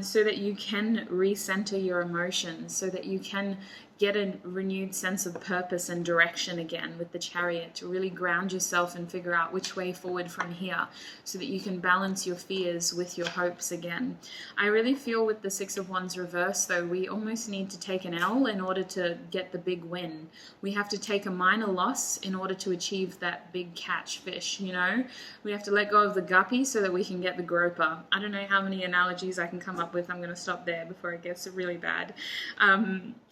so that you can recenter your emotions, so that you can get a renewed sense of purpose and direction again with the Chariot, to really ground yourself and figure out which way forward from here, so that you can balance your fears with your hopes again. I really feel with the 6 of Wands reverse, though, we almost need to take an L in order to get the big win. We have to take a minor loss in order to achieve that big catch fish, We have to let go of the guppy so that we can get the groper. I don't know how many analogies I can come up with. I'm going to stop there before it gets really bad.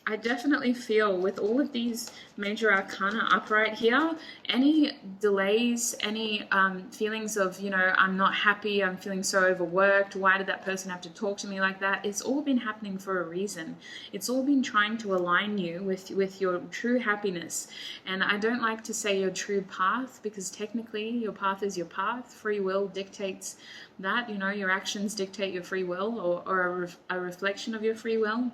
I definitely feel with all of these major arcana upright here, any delays, any feelings of, I'm not happy, I'm feeling so overworked, why did that person have to talk to me like that? It's all been happening for a reason. It's all been trying to align you with your true happiness. And I don't like to say your true path, because technically your path is your path. Free will dictates that, your actions dictate your free will, or a reflection of your free will.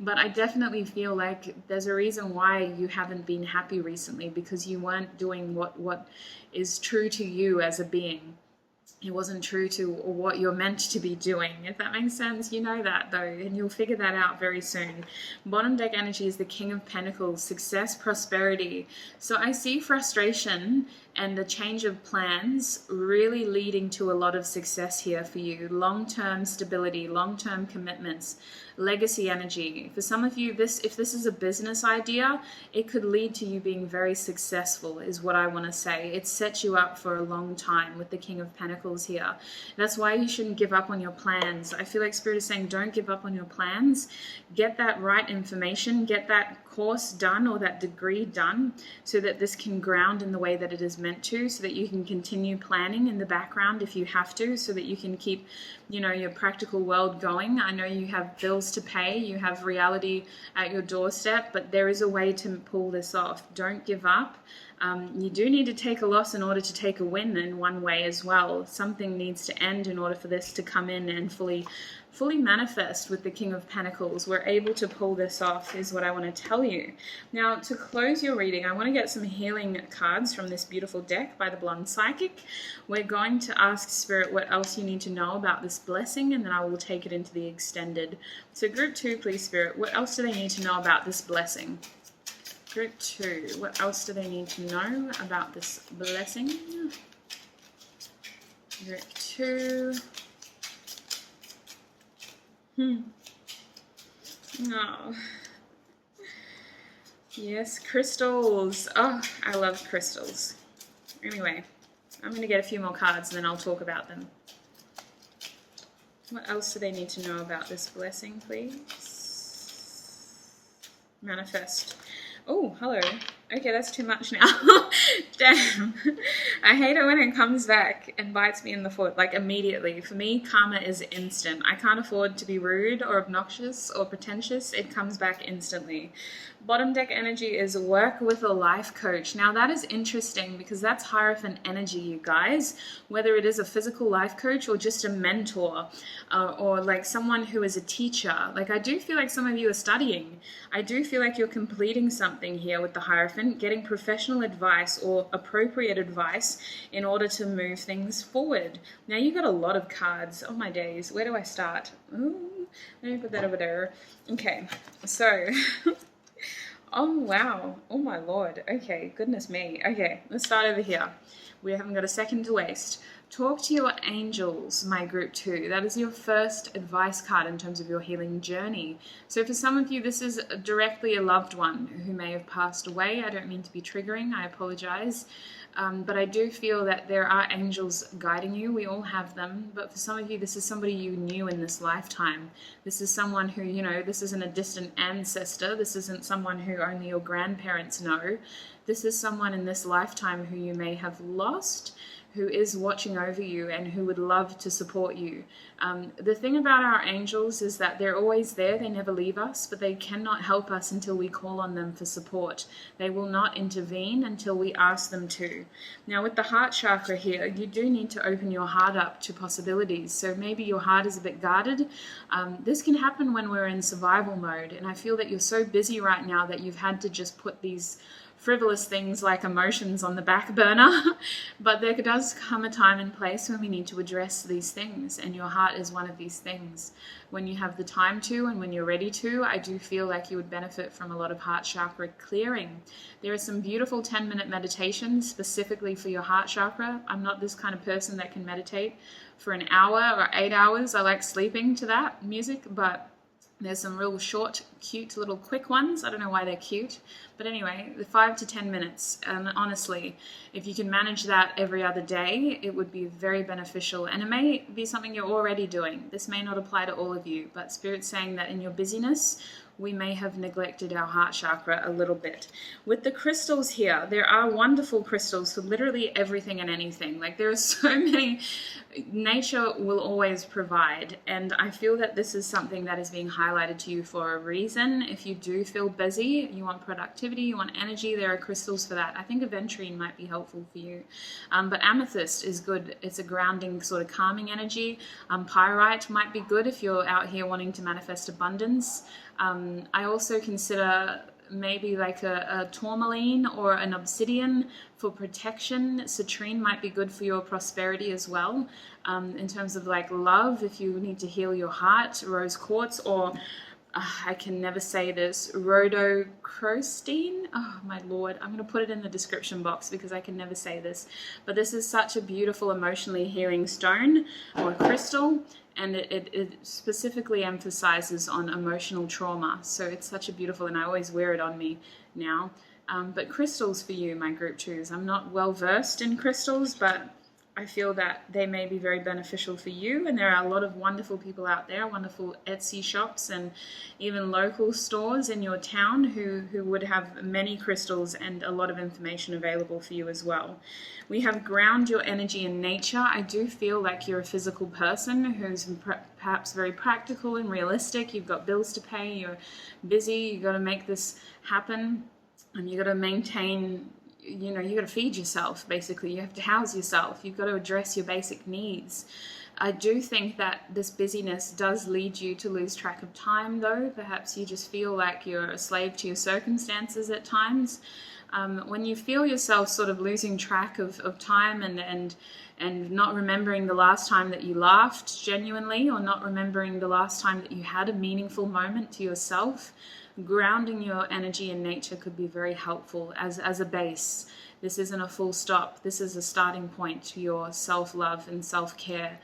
But I definitely feel like there's a reason why you haven't been happy recently, because you weren't doing what is true to you as a being. It wasn't true to what you're meant to be doing, if that makes sense. You know that though, and you'll figure that out very soon. Bottom deck energy is the King of Pentacles, success, prosperity. So I see frustration and the change of plans really leading to a lot of success here for you. Long-term stability, long-term commitments, legacy energy. For some of you, if this is a business idea, it could lead to you being very successful, is what I want to say. It sets you up for a long time with the King of Pentacles here. That's why you shouldn't give up on your plans. I feel like Spirit is saying, don't give up on your plans. Get that right information, get that course done or that degree done, so that this can ground in the way that it is meant to, so that you can continue planning in the background if you have to, so that you can keep, your practical world going. I know you have bills to pay, you have reality at your doorstep, but there is a way to pull this off. Don't give up. You do need to take a loss in order to take a win in one way as well. Something needs to end in order for this to come in and fully manifest with the King of Pentacles. We're able to pull this off, is what I want to tell you. Now, to close your reading, I want to get some healing cards from this beautiful deck by the Blonde Psychic. We're going to ask Spirit what else you need to know about this blessing, and then I will take it into the extended. So group 2, please, Spirit, what else do they need to know about this blessing? Group 2, what else do they need to know about this blessing? Group 2. Oh. Yes, crystals. Oh, I love crystals. Anyway, I'm going to get a few more cards and then I'll talk about them. What else do they need to know about this blessing, please? Manifest. Oh, hello. Okay, that's too much now. Damn. I hate it when it comes back and bites me in the foot, like immediately. For me, karma is instant. I can't afford to be rude or obnoxious or pretentious. It comes back instantly. Bottom deck energy is work with a life coach. Now that is interesting because that's Hierophant energy, you guys. Whether it is a physical life coach or just a mentor or like someone who is a teacher. Like I do feel like some of you are studying. I do feel like you're completing something here with the Hierophant, getting professional advice or appropriate advice in order to move things forward. Now you got a lot of cards. Oh my days. Where do I start? Ooh, let me put that over there. Okay, so... Oh, wow. Oh, my Lord. Okay, goodness me. Okay, let's start over here. We haven't got a second to waste. Talk to your angels, my group 2. That is your first advice card in terms of your healing journey. So for some of you, this is directly a loved one who may have passed away. I don't mean to be triggering. I apologize. But I do feel that there are angels guiding you. We all have them. But for some of you, this is somebody you knew in this lifetime. This is someone who, this isn't a distant ancestor. This isn't someone who only your grandparents know. This is someone in this lifetime who you may have lost, who is watching over you and who would love to support you. The thing about our angels is that they're always there. They never leave us, but they cannot help us until we call on them for support. They will not intervene until we ask them to. Now with the heart chakra here, you do need to open your heart up to possibilities. So maybe your heart is a bit guarded. This can happen when we're in survival mode. And I feel that you're so busy right now that you've had to just put these frivolous things like emotions on the back burner, but there does come a time and place when we need to address these things, and your heart is one of these things. When you have the time to and when you're ready to, I do feel like you would benefit from a lot of heart chakra clearing. There are some beautiful 10-minute meditations specifically for your heart chakra. I'm not this kind of person that can meditate for an hour or 8 hours. I like sleeping to that music, but there's some real short, cute, little quick ones. I don't know why they're cute, But anyway, the 5 to 10 minutes, and honestly, if you can manage that every other day, it would be very beneficial. And it may be something you're already doing. This may not apply to all of you, but Spirit's saying that in your busyness, we may have neglected our heart chakra a little bit. With the crystals here, there are wonderful crystals for literally everything and anything. Like, there are so many. Nature will always provide, and I feel that this is something that is being highlighted to you for a reason. If you do feel busy, you want productivity, you want energy, there are crystals for that. I think aventurine might be helpful for you, but amethyst is good. It's a grounding, sort of calming energy. Pyrite might be good if you're out here wanting to manifest abundance. I also consider maybe like a tourmaline or an obsidian for protection. Citrine might be good for your prosperity as well. In terms of like love, if you need to heal your heart, rose quartz, or I can never say this, rhodochrosine. Oh my lord, I'm going to put it in the description box because I can never say this. But this is such a beautiful emotionally healing stone or crystal, and it specifically emphasizes on emotional trauma. So it's such a beautiful, and I always wear it on me now. But crystals for you, my group twos. I'm not well versed in crystals, but I feel that they may be very beneficial for you, and there are a lot of wonderful people out there, wonderful Etsy shops and even local stores in your town who would have many crystals and a lot of information available for you as well. We have ground your energy in nature. I do feel like you're a physical person who's perhaps very practical and realistic. You've got bills to pay, you're busy, you've got to make this happen, and you've got to maintain, you know, you got to feed yourself, basically. You have to house yourself. You've got to address your basic needs. I do think that this busyness does lead you to lose track of time, though. Perhaps you just feel like you're a slave to your circumstances at times. When you feel yourself sort of losing track of time and not remembering the last time that you laughed genuinely, or not remembering the last time that you had a meaningful moment to yourself, grounding your energy in nature could be very helpful as a base. This isn't a full stop. This is a starting point to your self-love and self-care.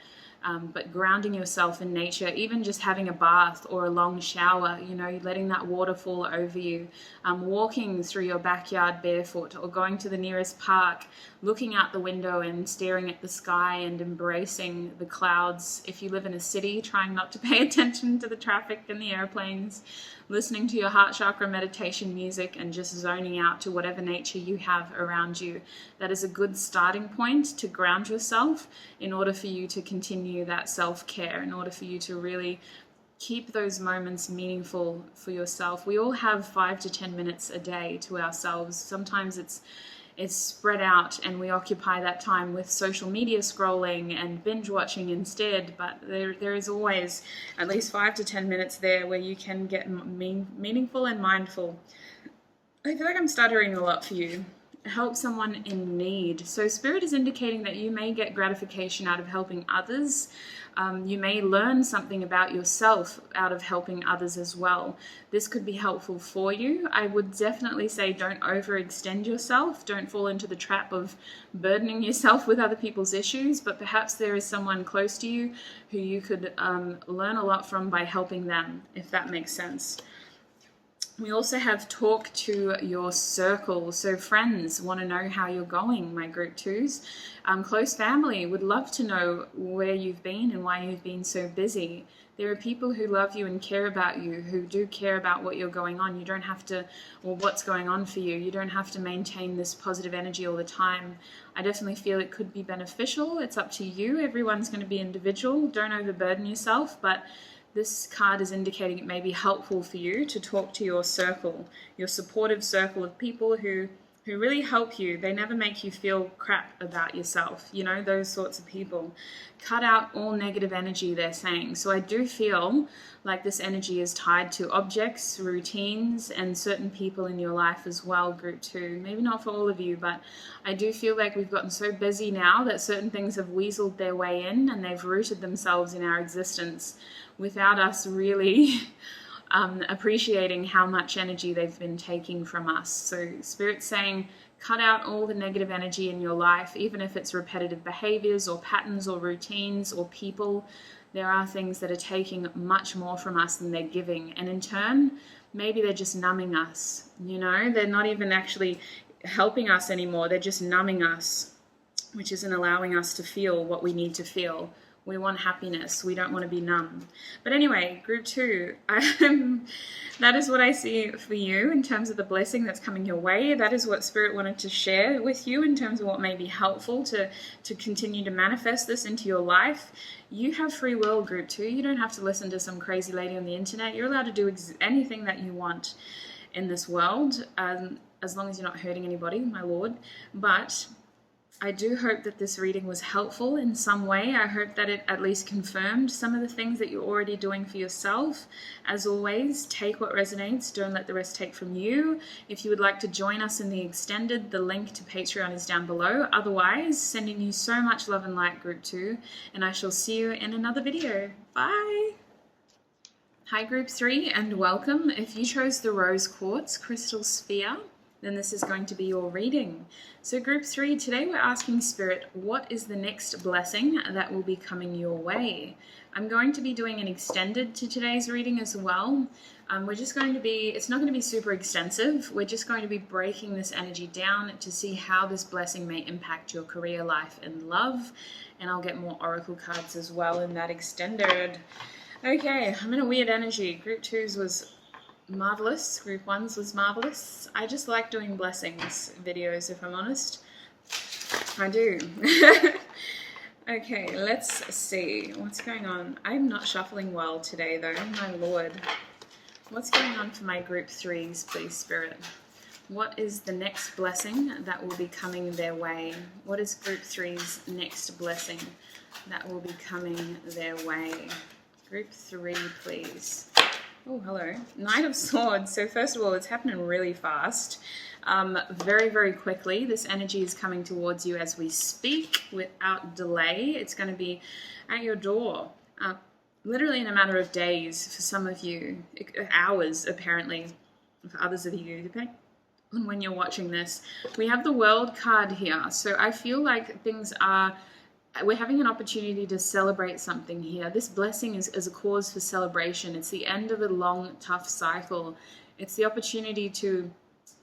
But grounding yourself in nature, even just having a bath or a long shower, you know, letting that water fall over you, walking through your backyard barefoot, or going to the nearest park, looking out the window and staring at the sky and embracing the clouds. If you live in a city, trying not to pay attention to the traffic and the airplanes, listening to your heart chakra meditation music and just zoning out to whatever nature you have around you. That is a good starting point to ground yourself in order for you to continue that self-care, in order for you to really keep those moments meaningful for yourself. We all have 5 to 10 minutes a day to ourselves. Sometimes it's spread out and we occupy that time with social media scrolling and binge watching instead, but there is always at least 5 to 10 minutes there where you can get meaningful and mindful. I feel like I'm stuttering a lot for you. Help someone in need. So Spirit is indicating that you may get gratification out of helping others. You may learn something about yourself out of helping others as well. This could be helpful for you. I would definitely say don't overextend yourself. Don't fall into the trap of burdening yourself with other people's issues, but perhaps there is someone close to you who you could learn a lot from by helping them, if that makes sense. We also have talk to your circle. So friends want to know how you're going, my group twos. Close family would love to know where you've been and why you've been so busy. There are people who love you and care about you, who do care about what you're going on. You don't have to, or what's going on for you. You don't have to maintain this positive energy all the time. I definitely feel it could be beneficial. It's up to you. Everyone's going to be individual. Don't overburden yourself, but this card is indicating it may be helpful for you to talk to your circle, your supportive circle of people who really help you. They never make you feel crap about yourself, you know, those sorts of people. Cut out all negative energy, they're saying. So I do feel like this energy is tied to objects, routines, and certain people in your life as well, group two. Maybe not for all of you, but I do feel like we've gotten so busy now that certain things have weaseled their way in and they've rooted themselves in our existence without us really appreciating how much energy they've been taking from us. So Spirit's saying, cut out all the negative energy in your life, even if it's repetitive behaviors or patterns or routines or people. there are things that are taking much more from us than they're giving. And in turn, maybe they're just numbing us, you know? They're not even actually helping us anymore. They're just numbing us, which isn't allowing us to feel what we need to feel. We want happiness. We don't want to be numb. But anyway, group 2, that is what I see for you in terms of the blessing that's coming your way. That is what Spirit wanted to share with you in terms of what may be helpful to continue to manifest this into your life. You have free will, group 2. You don't have to listen to some crazy lady on the internet. You're allowed to do anything that you want in this world, as long as you're not hurting anybody, my Lord. But I do hope that this reading was helpful in some way. I hope that it at least confirmed some of the things that you're already doing for yourself. As always, take what resonates. Don't let the rest take from you. If you would like to join us in the extended, the link to Patreon is down below. Otherwise, sending you so much love and light, group 2, and I shall see you in another video. Bye! Hi, group 3, and welcome. If you chose the rose quartz crystal sphere, then this is going to be your reading. So group 3, today we're asking Spirit, what is the next blessing that will be coming your way? I'm going to be doing an extended to today's reading as well. It's not going to be super extensive. We're just going to be breaking this energy down to see how this blessing may impact your career, life, and love. And I'll get more oracle cards as well in that extended. Okay, I'm in a weird energy. Group 2's was marvelous. Group 1's was marvelous. I just like doing blessings videos, if I'm honest. I do. Okay, let's see what's going on. I'm not shuffling well today though, my Lord. What's going on for my group 3s, please, Spirit? What is the next blessing that will be coming their way? What is group 3's next blessing that will be coming their way? Group 3, please. Oh, hello. Knight of Swords. So first of all, it's happening really fast. Very, very quickly. This energy is coming towards you as we speak without delay. It's going to be at your door. Literally in a matter of days for some of you. Hours, apparently, for others of you, depending on when you're watching this. We have the World card here. So I feel like we're having an opportunity to celebrate something here. This blessing is a cause for celebration. It's the end of a long, tough cycle. It's the opportunity to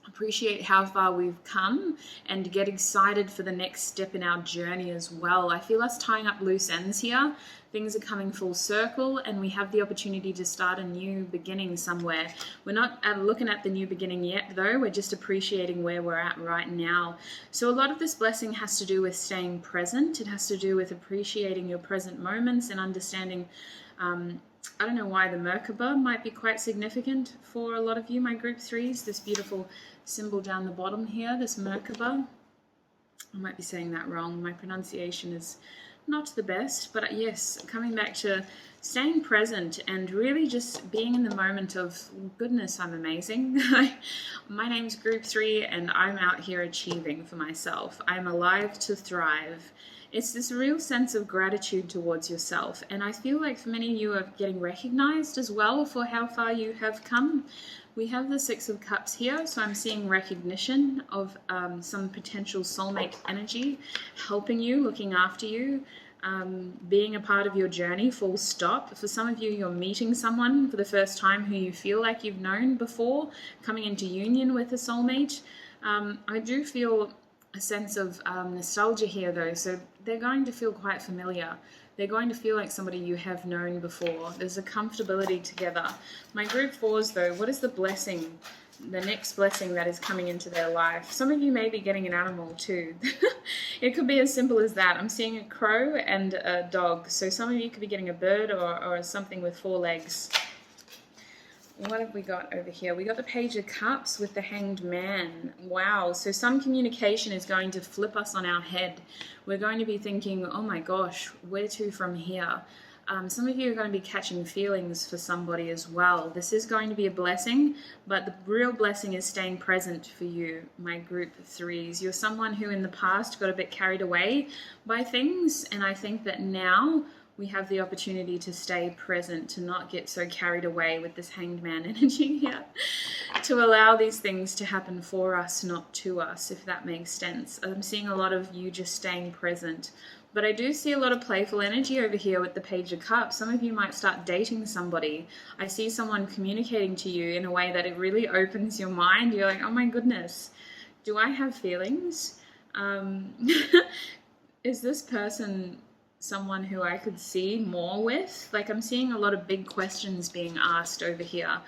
appreciate how far we've come and get excited for the next step in our journey as well. I feel us tying up loose ends here. Things are coming full circle and we have the opportunity to start a new beginning somewhere. We're not looking at the new beginning yet though, we're just appreciating where we're at right now. So a lot of this blessing has to do with staying present. It has to do with appreciating your present moments and understanding, I don't know why the Merkaba might be quite significant for a lot of you, my group 3s, this beautiful symbol down the bottom here, this Merkaba. I might be saying that wrong, my pronunciation is not the best, but yes, coming back to staying present and really just being in the moment of, goodness, I'm amazing. My name's Group 3 and I'm out here achieving for myself. I'm alive to thrive. It's this real sense of gratitude towards yourself. And I feel like for many of you are getting recognized as well for how far you have come. We have the Six of Cups here, so I'm seeing recognition of some potential soulmate energy, helping you, looking after you, being a part of your journey, full stop. For some of you, you're meeting someone for the first time who you feel like you've known before, coming into union with a soulmate. I do feel a sense of nostalgia here though, so they're going to feel quite familiar. They're going to feel like somebody you have known before. There's a comfortability together. My group 4s though, what is the blessing, the next blessing that is coming into their life? Some of you may be getting an animal too. It could be as simple as that. I'm seeing a crow and a dog. So some of you could be getting a bird or something with 4 legs. What have we got over here? We got the Page of Cups with the Hanged Man. Wow. So some communication is going to flip us on our head. We're going to be thinking, oh my gosh, where to from here? Some of you are going to be catching feelings for somebody as well. This is going to be a blessing, but the real blessing is staying present for you, my group 3s. You're someone who in the past got a bit carried away by things, and I think that now we have the opportunity to stay present, to not get so carried away with this Hanged Man energy here, to allow these things to happen for us, not to us, if that makes sense. I'm seeing a lot of you just staying present, But I do see a lot of playful energy over here with the Page of Cups. Some of you might start dating somebody. I see someone communicating to you in a way that it really opens your mind. You're like, oh my goodness, do I have feelings? Is this person someone who I could see more with? Like, I'm seeing a lot of big questions being asked over here,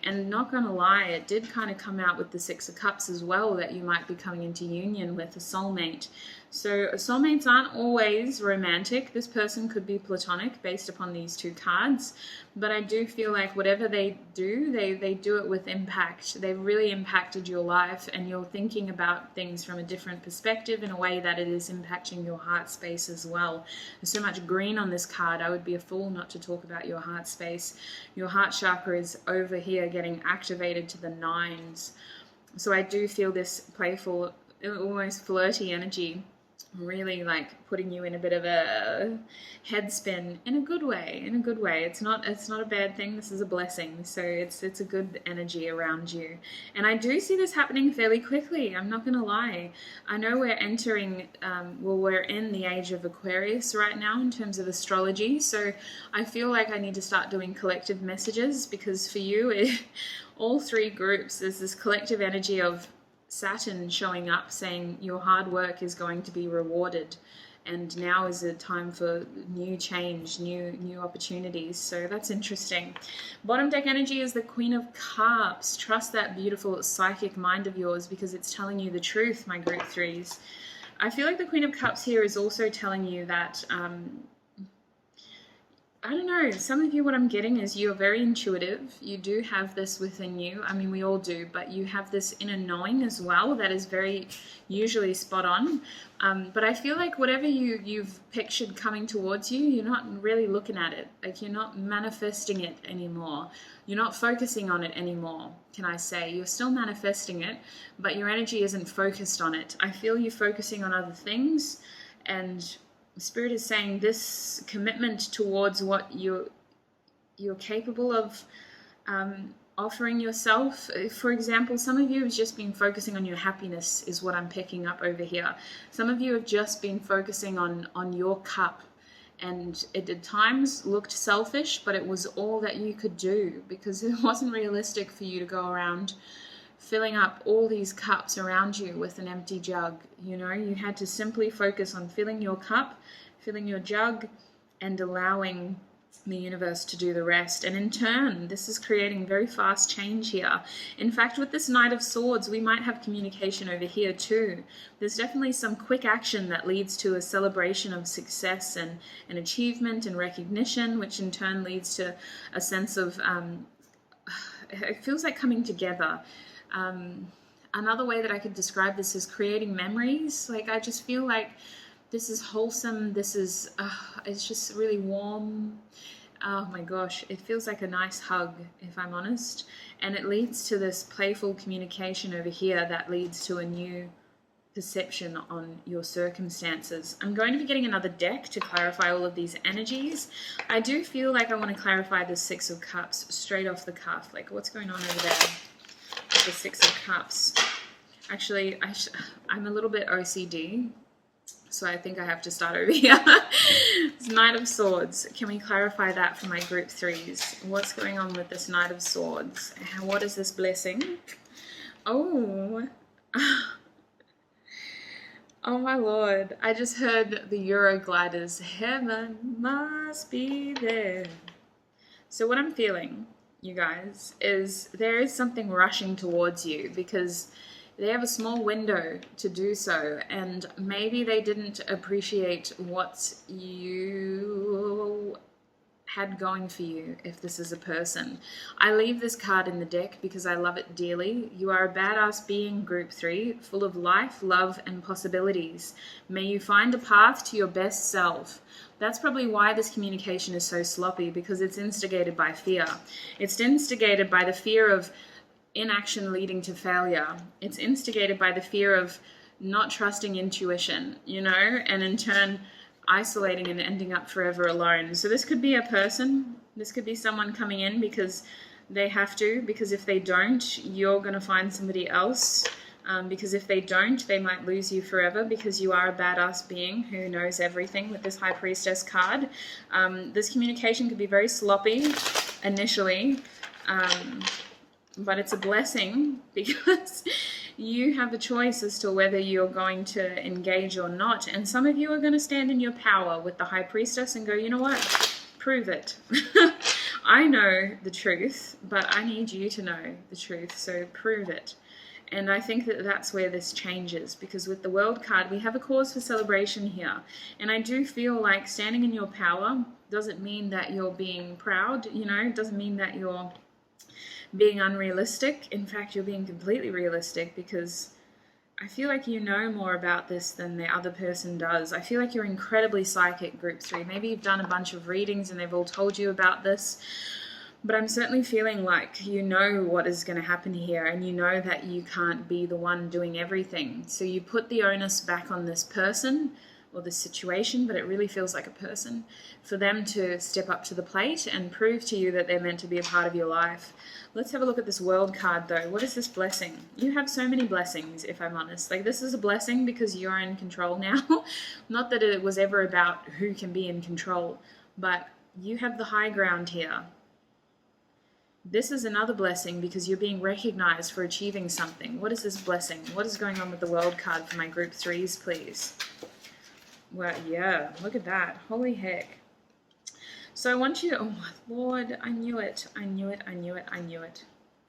and not gonna lie, it did kind of come out with the Six of Cups as well, that you might be coming into union with a soulmate. So soulmates aren't always romantic. This person could be platonic based upon these two cards, but I do feel like whatever they do, they do it with impact. They've really impacted your life, and you're thinking about things from a different perspective in a way that it is impacting your heart space as well. There's so much green on this card. I would be a fool not to talk about your heart space. Your heart chakra is over here getting activated to the 9s. So I do feel this playful, almost flirty energy, really like putting you in a bit of a head spin in a good way. It's not a bad thing. This is a blessing. So it's a good energy around you. And I do see this happening fairly quickly. I'm not gonna lie. I know we're entering we're in the age of Aquarius right now in terms of astrology. So I feel like I need to start doing collective messages, because for you, all three groups, there's this collective energy of Saturn showing up saying your hard work is going to be rewarded, and now is a time for new change, new opportunities. So that's interesting. Bottom deck energy is the Queen of Cups. Trust that beautiful psychic mind of yours, because it's telling you the truth, my group 3s. I feel like the Queen of Cups here is also telling you that I don't know, some of you, what I'm getting is you're very intuitive. You do have this within you. I mean, we all do, but you have this inner knowing as well that is very usually spot on. But I feel like whatever you've pictured coming towards you, you're not really looking at it. Like, you're not manifesting it anymore. You're not focusing on it anymore, can I say. You're still manifesting it, but your energy isn't focused on it. I feel you focusing on other things, and Spirit is saying this commitment towards what you're capable of offering yourself. For example, some of you have just been focusing on your happiness, is what I'm picking up over here. Some of you have just been focusing on your cup, and it at times looked selfish, but it was all that you could do, because it wasn't realistic for you to go around filling up all these cups around you with an empty jug. You know, you had to simply focus on filling your cup, filling your jug, and allowing the universe to do the rest. And in turn, this is creating very fast change here. In fact, with this Knight of Swords, we might have communication over here too. There's definitely some quick action that leads to a celebration of success and achievement and recognition, which in turn leads to a sense of, it feels like coming together. Another way that I could describe this is creating memories. Like, I just feel like this is wholesome. This is, it's just really warm. Oh my gosh, it feels like a nice hug, if I'm honest. And it leads to this playful communication over here that leads to a new perception on your circumstances. I'm going to be getting another deck to clarify all of these energies. I do feel like I want to clarify the Six of Cups straight off the cuff. Like, what's going on over there? The Six of Cups. Actually, I'm a little bit OCD, so I think I have to start over here. It's Knight of Swords. Can we clarify that for my group 3s? What's going on with this Knight of Swords? What is this blessing? Oh. Oh my Lord. I just heard the Eurogliders. Heaven must be there. So what I'm feeling, you guys, is there is something rushing towards you, because they have a small window to do so, and maybe they didn't appreciate what you had going for you, if this is a person. I leave this card in the deck because I love it dearly. You are a badass being, group 3, full of life, love, and possibilities. May you find a path to your best self. That's probably why this communication is so sloppy, because it's instigated by fear. It's instigated by the fear of inaction leading to failure. It's instigated by the fear of not trusting intuition, you know, and in turn isolating and ending up forever alone. So this could be a person. This could be someone coming in because they have to, because if they don't, you're going to find somebody else because if they don't, they might lose you forever, because you are a badass being who knows everything with this High Priestess card. This communication could be very sloppy initially, but it's a blessing because you have a choice as to whether you're going to engage or not. And some of you are going to stand in your power with the High Priestess and go, you know what, prove it. I know the truth, but I need you to know the truth, so prove it. And I think that that's where this changes, because with the World card, we have a cause for celebration here. And I do feel like standing in your power doesn't mean that you're being proud, you know, it doesn't mean that you're being unrealistic. In fact, you're being completely realistic, because I feel like you know more about this than the other person does. I feel like you're incredibly psychic, Group 3. Maybe you've done a bunch of readings and they've all told you about this, but I'm certainly feeling like you know what is going to happen here, and you know that you can't be the one doing everything. So you put the onus back on this person or this situation, but it really feels like a person, for them to step up to the plate and prove to you that they're meant to be a part of your life. Let's have a look at this World card though. What is this blessing? You have so many blessings, if I'm honest. Like, this is a blessing because you're in control now. Not that it was ever about who can be in control, but you have the high ground here. This is another blessing because you're being recognized for achieving something. What is this blessing? What is going on with the World card for my Group 3s, please? Well, yeah, look at that. Holy heck. So I want you to, oh my Lord, I knew it. I knew it, I knew it, I knew it.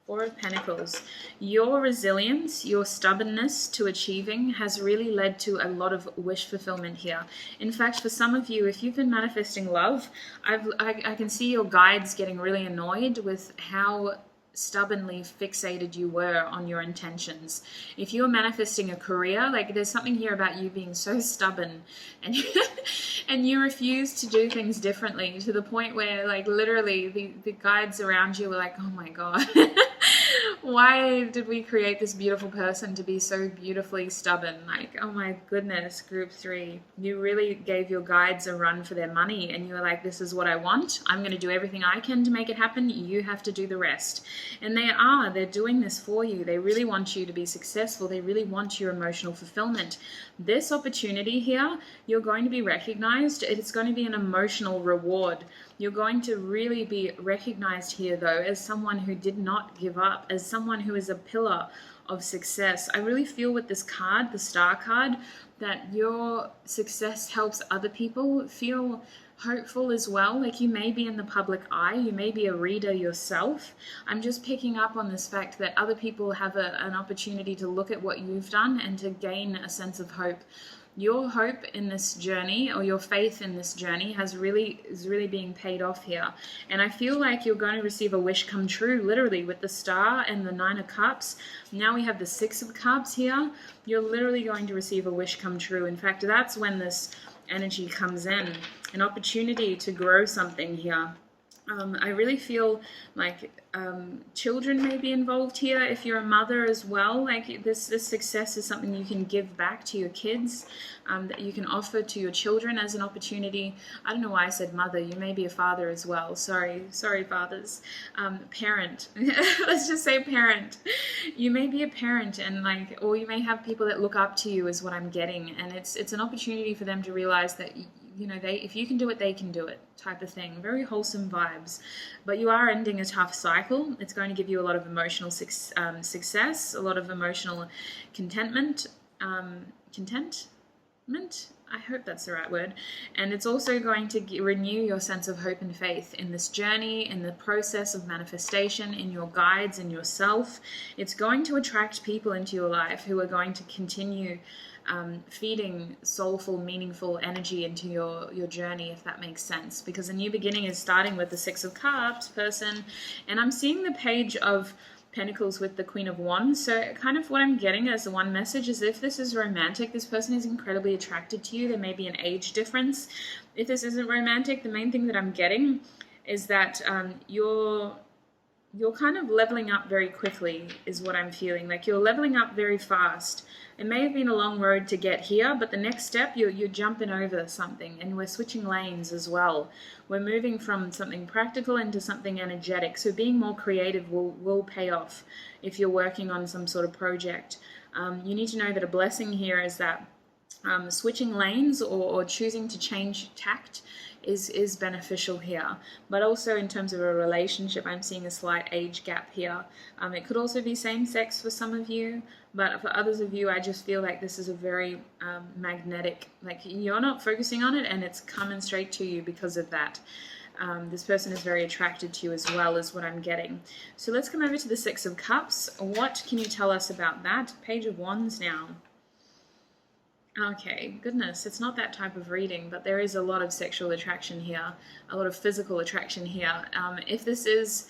Four of Pentacles. Your resilience, your stubbornness to achieving has really led to a lot of wish fulfillment here. In fact, for some of you, if you've been manifesting love, I can see your guides getting really annoyed with how stubbornly fixated you were on your intentions. If you're manifesting a career, like, there's something here about you being so stubborn and and you refuse to do things differently, to the point where, like, literally the guides around you were like, oh my God, why did we create this beautiful person to be so beautifully stubborn? Like, oh my goodness, Group 3, you really gave your guides a run for their money, and you were like, this is what I want. I'm going to do everything I can to make it happen. You have to do the rest. And they're doing this for you. They really want you to be successful. They really want your emotional fulfillment. This opportunity here, you're going to be recognized. It's going to be an emotional reward. You're going to really be recognized here, though, as someone who did not give up, as someone who is a pillar of success. I really feel with this card, the Star card, that your success helps other people feel hopeful as well. Like, you may be in the public eye, you may be a reader yourself. I'm just picking up on this fact that other people have an opportunity to look at what you've done and to gain a sense of hope. Your hope in this journey, or your faith in this journey, is really being paid off here. And I feel like you're going to receive a wish come true, literally, with the Star and the Nine of Cups. Now we have the Six of Cups here. You're literally going to receive a wish come true. In fact, that's when this energy comes in, an opportunity to grow something here. I really feel like children may be involved here. If you're a mother as well, like, this success is something you can give back to your kids, that you can offer to your children as an opportunity. I don't know why I said mother. You may be a father as well. Sorry fathers. Parent. Let's just say parent. You may be a parent, and like, or you may have people that look up to you, is what I'm getting. And it's an opportunity for them to realize that, you know, if you can do it, they can do it, type of thing. Very wholesome vibes. But you are ending a tough cycle. It's going to give you a lot of emotional success, a lot of emotional contentment. I hope that's the right word. And it's also going to renew your sense of hope and faith in this journey, in the process of manifestation, in your guides, in yourself. It's going to attract people into your life who are going to continue feeding soulful, meaningful energy into your journey, if that makes sense. Because a new beginning is starting with the Six of Cups person. And I'm seeing the Page of Pentacles with the Queen of Wands. So kind of what I'm getting as the one message is, if this is romantic, this person is incredibly attracted to you. There may be an age difference. If this isn't romantic, the main thing that I'm getting is that you're kind of leveling up very quickly, is what I'm feeling. Like, you're leveling up very fast. It may have been a long road to get here, but the next step, you're jumping over something, and we're switching lanes as well. We're moving from something practical into something energetic. So being more creative will pay off if you're working on some sort of project. You need to know that a blessing here is that switching lanes or choosing to change tact is beneficial here. But also in terms of a relationship, I'm seeing a slight age gap here. It could also be same sex for some of you, but for others of you, I just feel like this is a very magnetic, like you're not focusing on it and it's coming straight to you because of that. This person is very attracted to you as well, is what I'm getting. So let's come over to the Six of Cups. What can you tell us about that? Page of Wands now. Okay, goodness, it's not that type of reading, but there is a lot of sexual attraction here, a lot of physical attraction here. If this is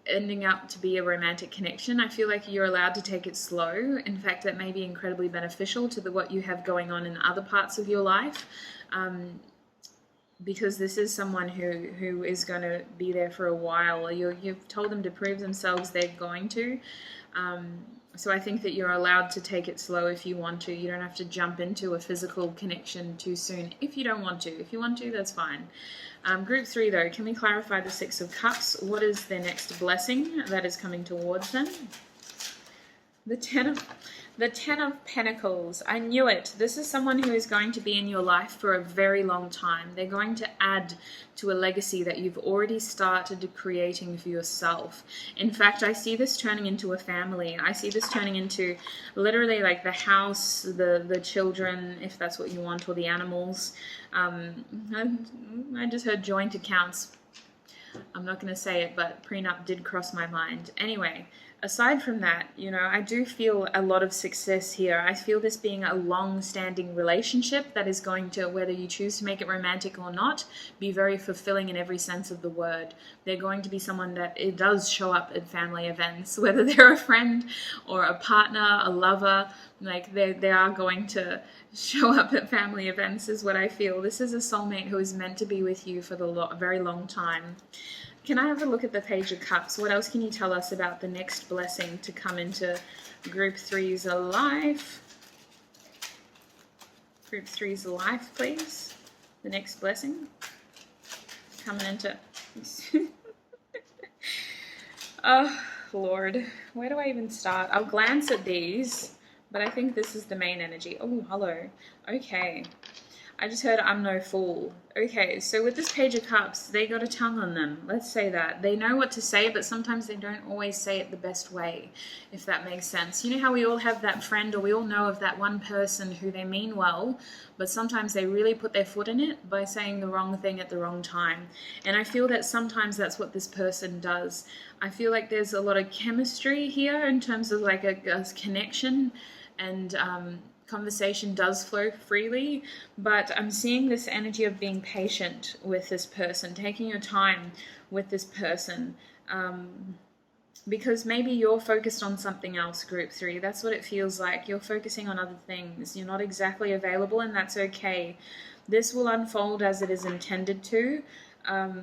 ending up to be a romantic connection, I feel like you're allowed to take it slow. In fact, that may be incredibly beneficial to what you have going on in other parts of your life, because this is someone who is going to be there for a while. You've told them to prove themselves, they're going to. So I think that you're allowed to take it slow if you want to. You don't have to jump into a physical connection too soon if you don't want to. If you want to, that's fine. Group 3, though, can we clarify the Six of Cups? What is their next blessing that is coming towards them? The Ten of Pentacles. I knew it. This is someone who is going to be in your life for a very long time. They're going to add to a legacy that you've already started creating for yourself. In fact, I see this turning into a family. I see this turning into literally like the house, the children, if that's what you want, or the animals. I just heard joint accounts. I'm not going to say it, but prenup did cross my mind. Anyway, aside from that, you know, I do feel a lot of success here. I feel this being a long-standing relationship that is going to, whether you choose to make it romantic or not, be very fulfilling in every sense of the word. They're going to be someone that it does show up at family events, whether they're a friend or a partner, a lover, like they are going to show up at family events is what I feel. This is a soulmate who is meant to be with you for the very long time. Can I have a look at the Page of Cups? What else can you tell us about the next blessing to come into Group 3's life? Group 3's life, please. The next blessing. Coming into... Oh, Lord. Where do I even start? I'll glance at these, but I think this is the main energy. Oh, hello. Okay. I just heard I'm no fool. Okay, so with this Page of Cups, they got a tongue on them. Let's say that. They know what to say, but sometimes they don't always say it the best way, if that makes sense. You know how we all have that friend, or we all know of that one person who they mean well, but sometimes they really put their foot in it by saying the wrong thing at the wrong time. And I feel that sometimes that's what this person does. I feel like there's a lot of chemistry here in terms of like a connection, and conversation does flow freely, but I'm seeing this energy of being patient with this person, taking your time with this person, because maybe you're focused on something else, Group 3. That's what it feels like. You're focusing on other things. You're not exactly available, and that's okay. This will unfold as it is intended to.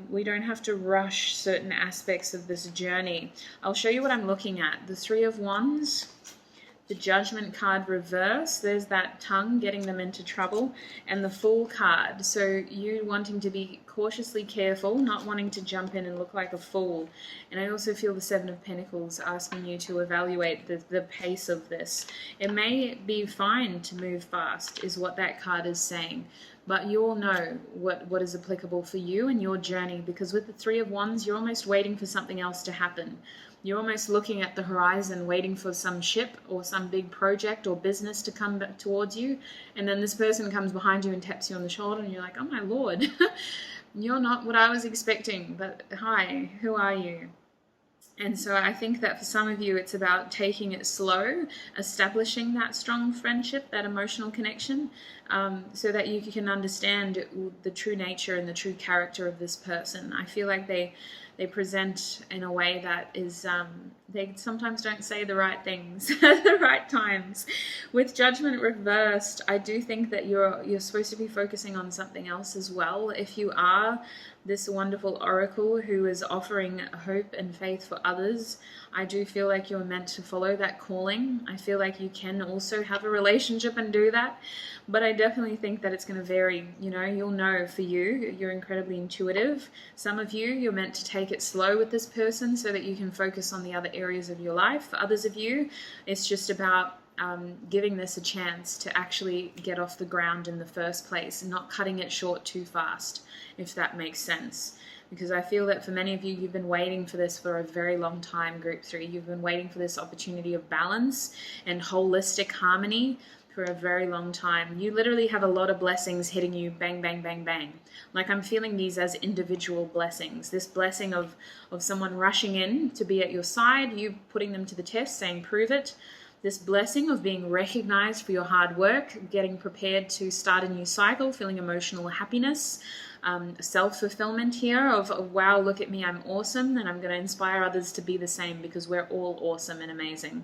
We don't have to rush certain aspects of this journey. I'll show you what I'm looking at. The Three of Wands, the Judgment card reverse, there's that tongue getting them into trouble, and the Fool card. So you wanting to be cautiously careful, not wanting to jump in and look like a fool. And I also feel the Seven of Pentacles asking you to evaluate the pace of this. It may be fine to move fast, is what that card is saying. But you all know what is applicable for you and your journey, because with the Three of Wands, you're almost waiting for something else to happen. You're almost looking at the horizon, waiting for some ship or some big project or business to come back towards you. And then this person comes behind you and taps you on the shoulder, and you're like, oh my Lord, you're not what I was expecting, but hi, who are you? And so I think that for some of you, it's about taking it slow, establishing that strong friendship, that emotional connection, so that you can understand the true nature and the true character of this person. I feel like they present in a way that is, they sometimes don't say the right things at the right times. With Judgment reversed, I do think that you're supposed to be focusing on something else as well. If you are this wonderful oracle who is offering hope and faith for others, I do feel like you're meant to follow that calling. I feel like you can also have a relationship and do that, but I definitely think that it's going to vary. You know, you'll know for you, you're incredibly intuitive. Some of you, you're meant to take it slow with this person so that you can focus on the other areas of your life. For others of you, it's just about giving this a chance to actually get off the ground in the first place and not cutting it short too fast, if that makes sense. Because I feel that for many of you, you've been waiting for this for a very long time, Group 3. You've been waiting for this opportunity of balance and holistic harmony for a very long time. You literally have a lot of blessings hitting you bang, bang, bang, bang. Like, I'm feeling these as individual blessings. This blessing of someone rushing in to be at your side, you putting them to the test, saying, prove it. This blessing of being recognized for your hard work, getting prepared to start a new cycle, feeling emotional happiness, self-fulfillment here of, wow, look at me, I'm awesome, and I'm going to inspire others to be the same, because we're all awesome and amazing.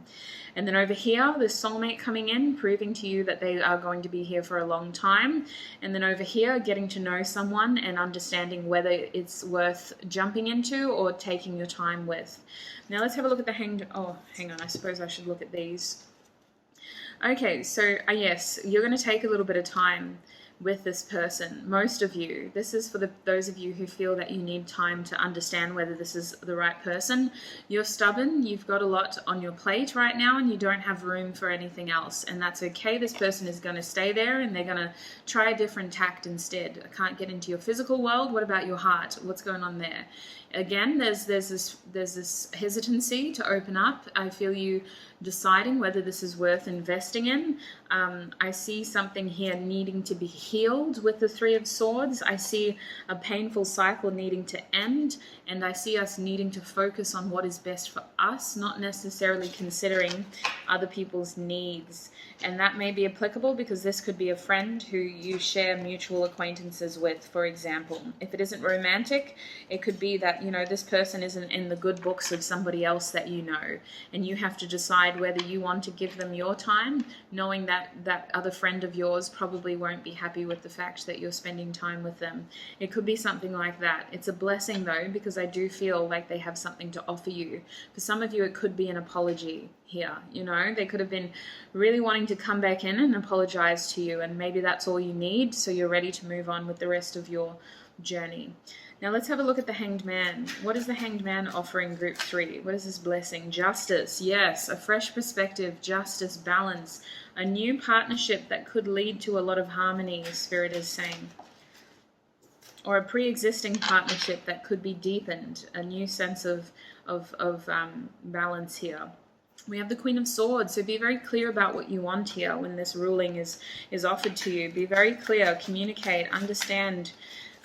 And then over here, this soulmate coming in, proving to you that they are going to be here for a long time. And then over here, getting to know someone and understanding whether it's worth jumping into or taking your time with. Now let's have a look at the hanged... Oh, hang on, I suppose I should look at these. Okay, so yes, you're going to take a little bit of time with this person. Most of you, this is for those of you who feel that you need time to understand whether this is the right person. You're stubborn, you've got a lot on your plate right now, and you don't have room for anything else, and that's okay. This person is going to stay there, and they're going to try a different tact instead. I can't get into your physical world. What about your heart? What's going on there? Again, there's this hesitancy to open up. I feel you deciding whether this is worth investing in. I see something here needing to be healed with the Three of Swords. I see a painful cycle needing to end, and I see us needing to focus on what is best for us, not necessarily considering other people's needs. And that may be applicable because this could be a friend who you share mutual acquaintances with, for example. If it isn't romantic, it could be that, you know, this person isn't in the good books of somebody else that you know, and you have to decide whether you want to give them your time, knowing that that other friend of yours probably won't be happy with the fact that you're spending time with them. It could be something like that. It's a blessing though, because I do feel like they have something to offer you. For some of you, it could be an apology here. You know, they could have been really wanting to come back in and apologize to you, and maybe that's all you need, so you're ready to move on with the rest of your journey. Now let's have a look at the Hanged Man. What is the Hanged Man offering, Group 3? What is this blessing? Justice. Yes, a fresh perspective, justice, balance, a new partnership that could lead to a lot of harmony, Spirit is saying. Or a pre-existing partnership that could be deepened, a new sense of balance here. We have the Queen of Swords, so be very clear about what you want here when this ruling is offered to you. Be very clear, communicate, understand,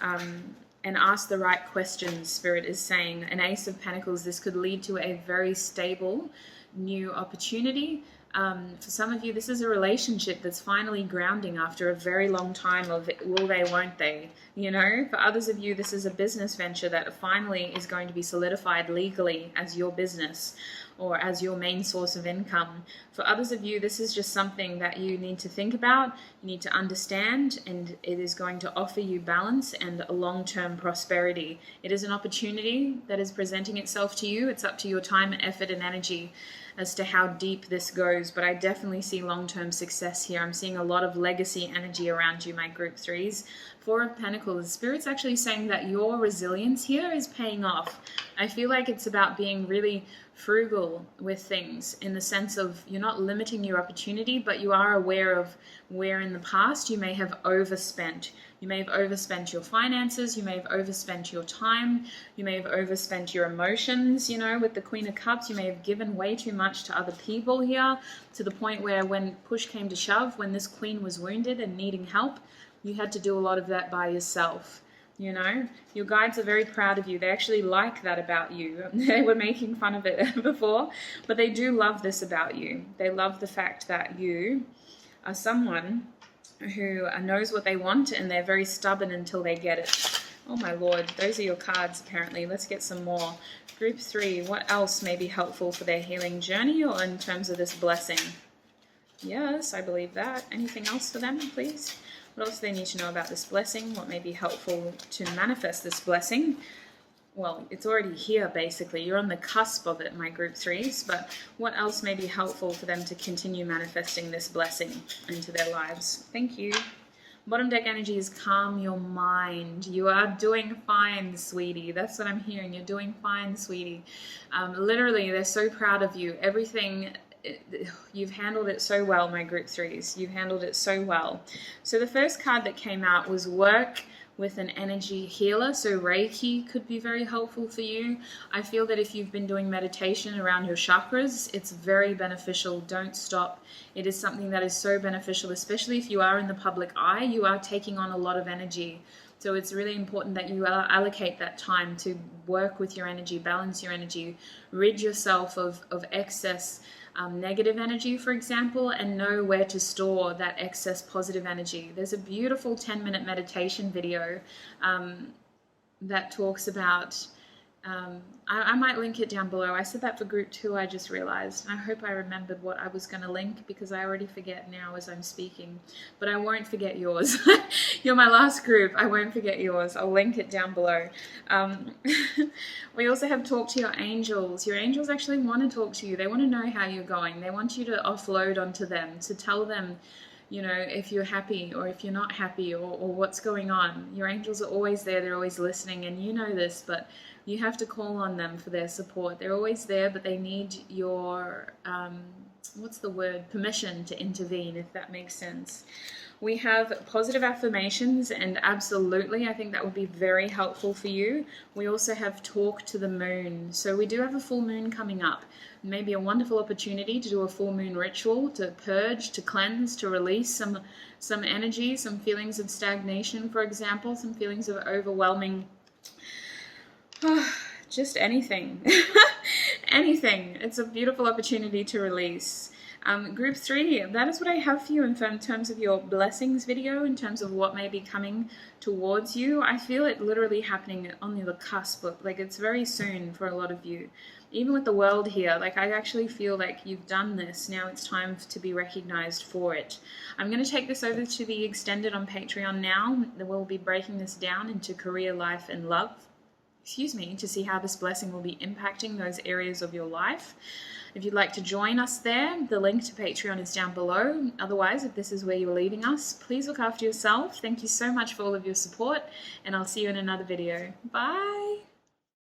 and ask the right questions, Spirit is saying. An Ace of Pentacles, this could lead to a very stable new opportunity. For some of you, this is a relationship that's finally grounding after a very long time of will they, won't they, you know. For others of you, this is a business venture that finally is going to be solidified legally as your business or as your main source of income. For others of you, this is just something that you need to think about, you need to understand, and it is going to offer you balance and a long-term prosperity. It is an opportunity that is presenting itself to you. It's up to your time, effort, and energy as to how deep this goes, but I definitely see long-term success here. I'm seeing a lot of legacy energy around you, my Group 3s. Four of Pentacles, Spirit's actually saying that your resilience here is paying off. I feel like it's about being really frugal with things, in the sense of you're not limiting your opportunity, but you are aware of where in the past you may have overspent. You may have overspent your finances, you may have overspent your time, you may have overspent your emotions, you know, with the Queen of Cups. You may have given way too much to other people here, to the point where when push came to shove, when this Queen was wounded and needing help, you had to do a lot of that by yourself. You know, your guides are very proud of you. They actually like that about you. They were making fun of it before, but they do love this about you. They love the fact that you are someone who knows what they want, and they're very stubborn until they get it. Oh my Lord, those are your cards apparently. Let's get some more. Group 3, what else may be helpful for their healing journey or in terms of this blessing? Yes, I believe that. Anything else for them, please? What else do they need to know about this blessing? What may be helpful to manifest this blessing? Well, it's already here, basically. You're on the cusp of it, my Group 3s, but what else may be helpful for them to continue manifesting this blessing into their lives? Thank you. Bottom deck energy is calm your mind. You are doing fine, sweetie. That's what I'm hearing. You're doing fine, sweetie. Literally, they're so proud of you. Everything you've handled it so well, my group threes. You've handled it so well. So the first card that came out was work with an energy healer. So Reiki could be very helpful for you. I feel that if you've been doing meditation around your chakras, it's very beneficial. Don't stop. It is something that is so beneficial, especially if you are in the public eye. You are taking on a lot of energy. So it's really important that you allocate that time to work with your energy, balance your energy, rid yourself of excess negative energy, for example, and know where to store that excess positive energy. There's a beautiful 10-minute meditation video that talks about, I might link it down below. I said that for group 2, I just realized. I hope I remembered what I was going to link, because I already forget now as I'm speaking. But I won't forget yours. You're my last group. I won't forget yours. I'll link it down below. We also have talk to your angels. Your angels actually want to talk to you. They want to know how you're going. They want you to offload onto them, to tell them, you know, if you're happy or if you're not happy, or what's going on. Your angels are always there. They're always listening, and you know this, but you have to call on them for their support. They're always there, but they need your, what's the word? Permission to intervene, if that makes sense. We have positive affirmations, and absolutely, I think that would be very helpful for you. We also have talk to the moon. So we do have a full moon coming up. Maybe a wonderful opportunity to do a full moon ritual, to purge, to cleanse, to release some energy, some feelings of stagnation, for example, some feelings of overwhelming, just anything. Anything. It's a beautiful opportunity to release. Group 3, that is what I have for you in terms of your blessings video, in terms of what may be coming towards you. I feel it literally happening on the cusp of, like, it's very soon for a lot of you. Even with the world here, like, I actually feel like you've done this. Now it's time to be recognized for it. I'm going to take this over to the extended on Patreon now. We'll be breaking this down into career, life, and love. To see how this blessing will be impacting those areas of your life. If you'd like to join us there, the link to Patreon is down below. Otherwise, if this is where you're leaving us, please look after yourself. Thank you so much for all of your support, and I'll see you in another video. Bye!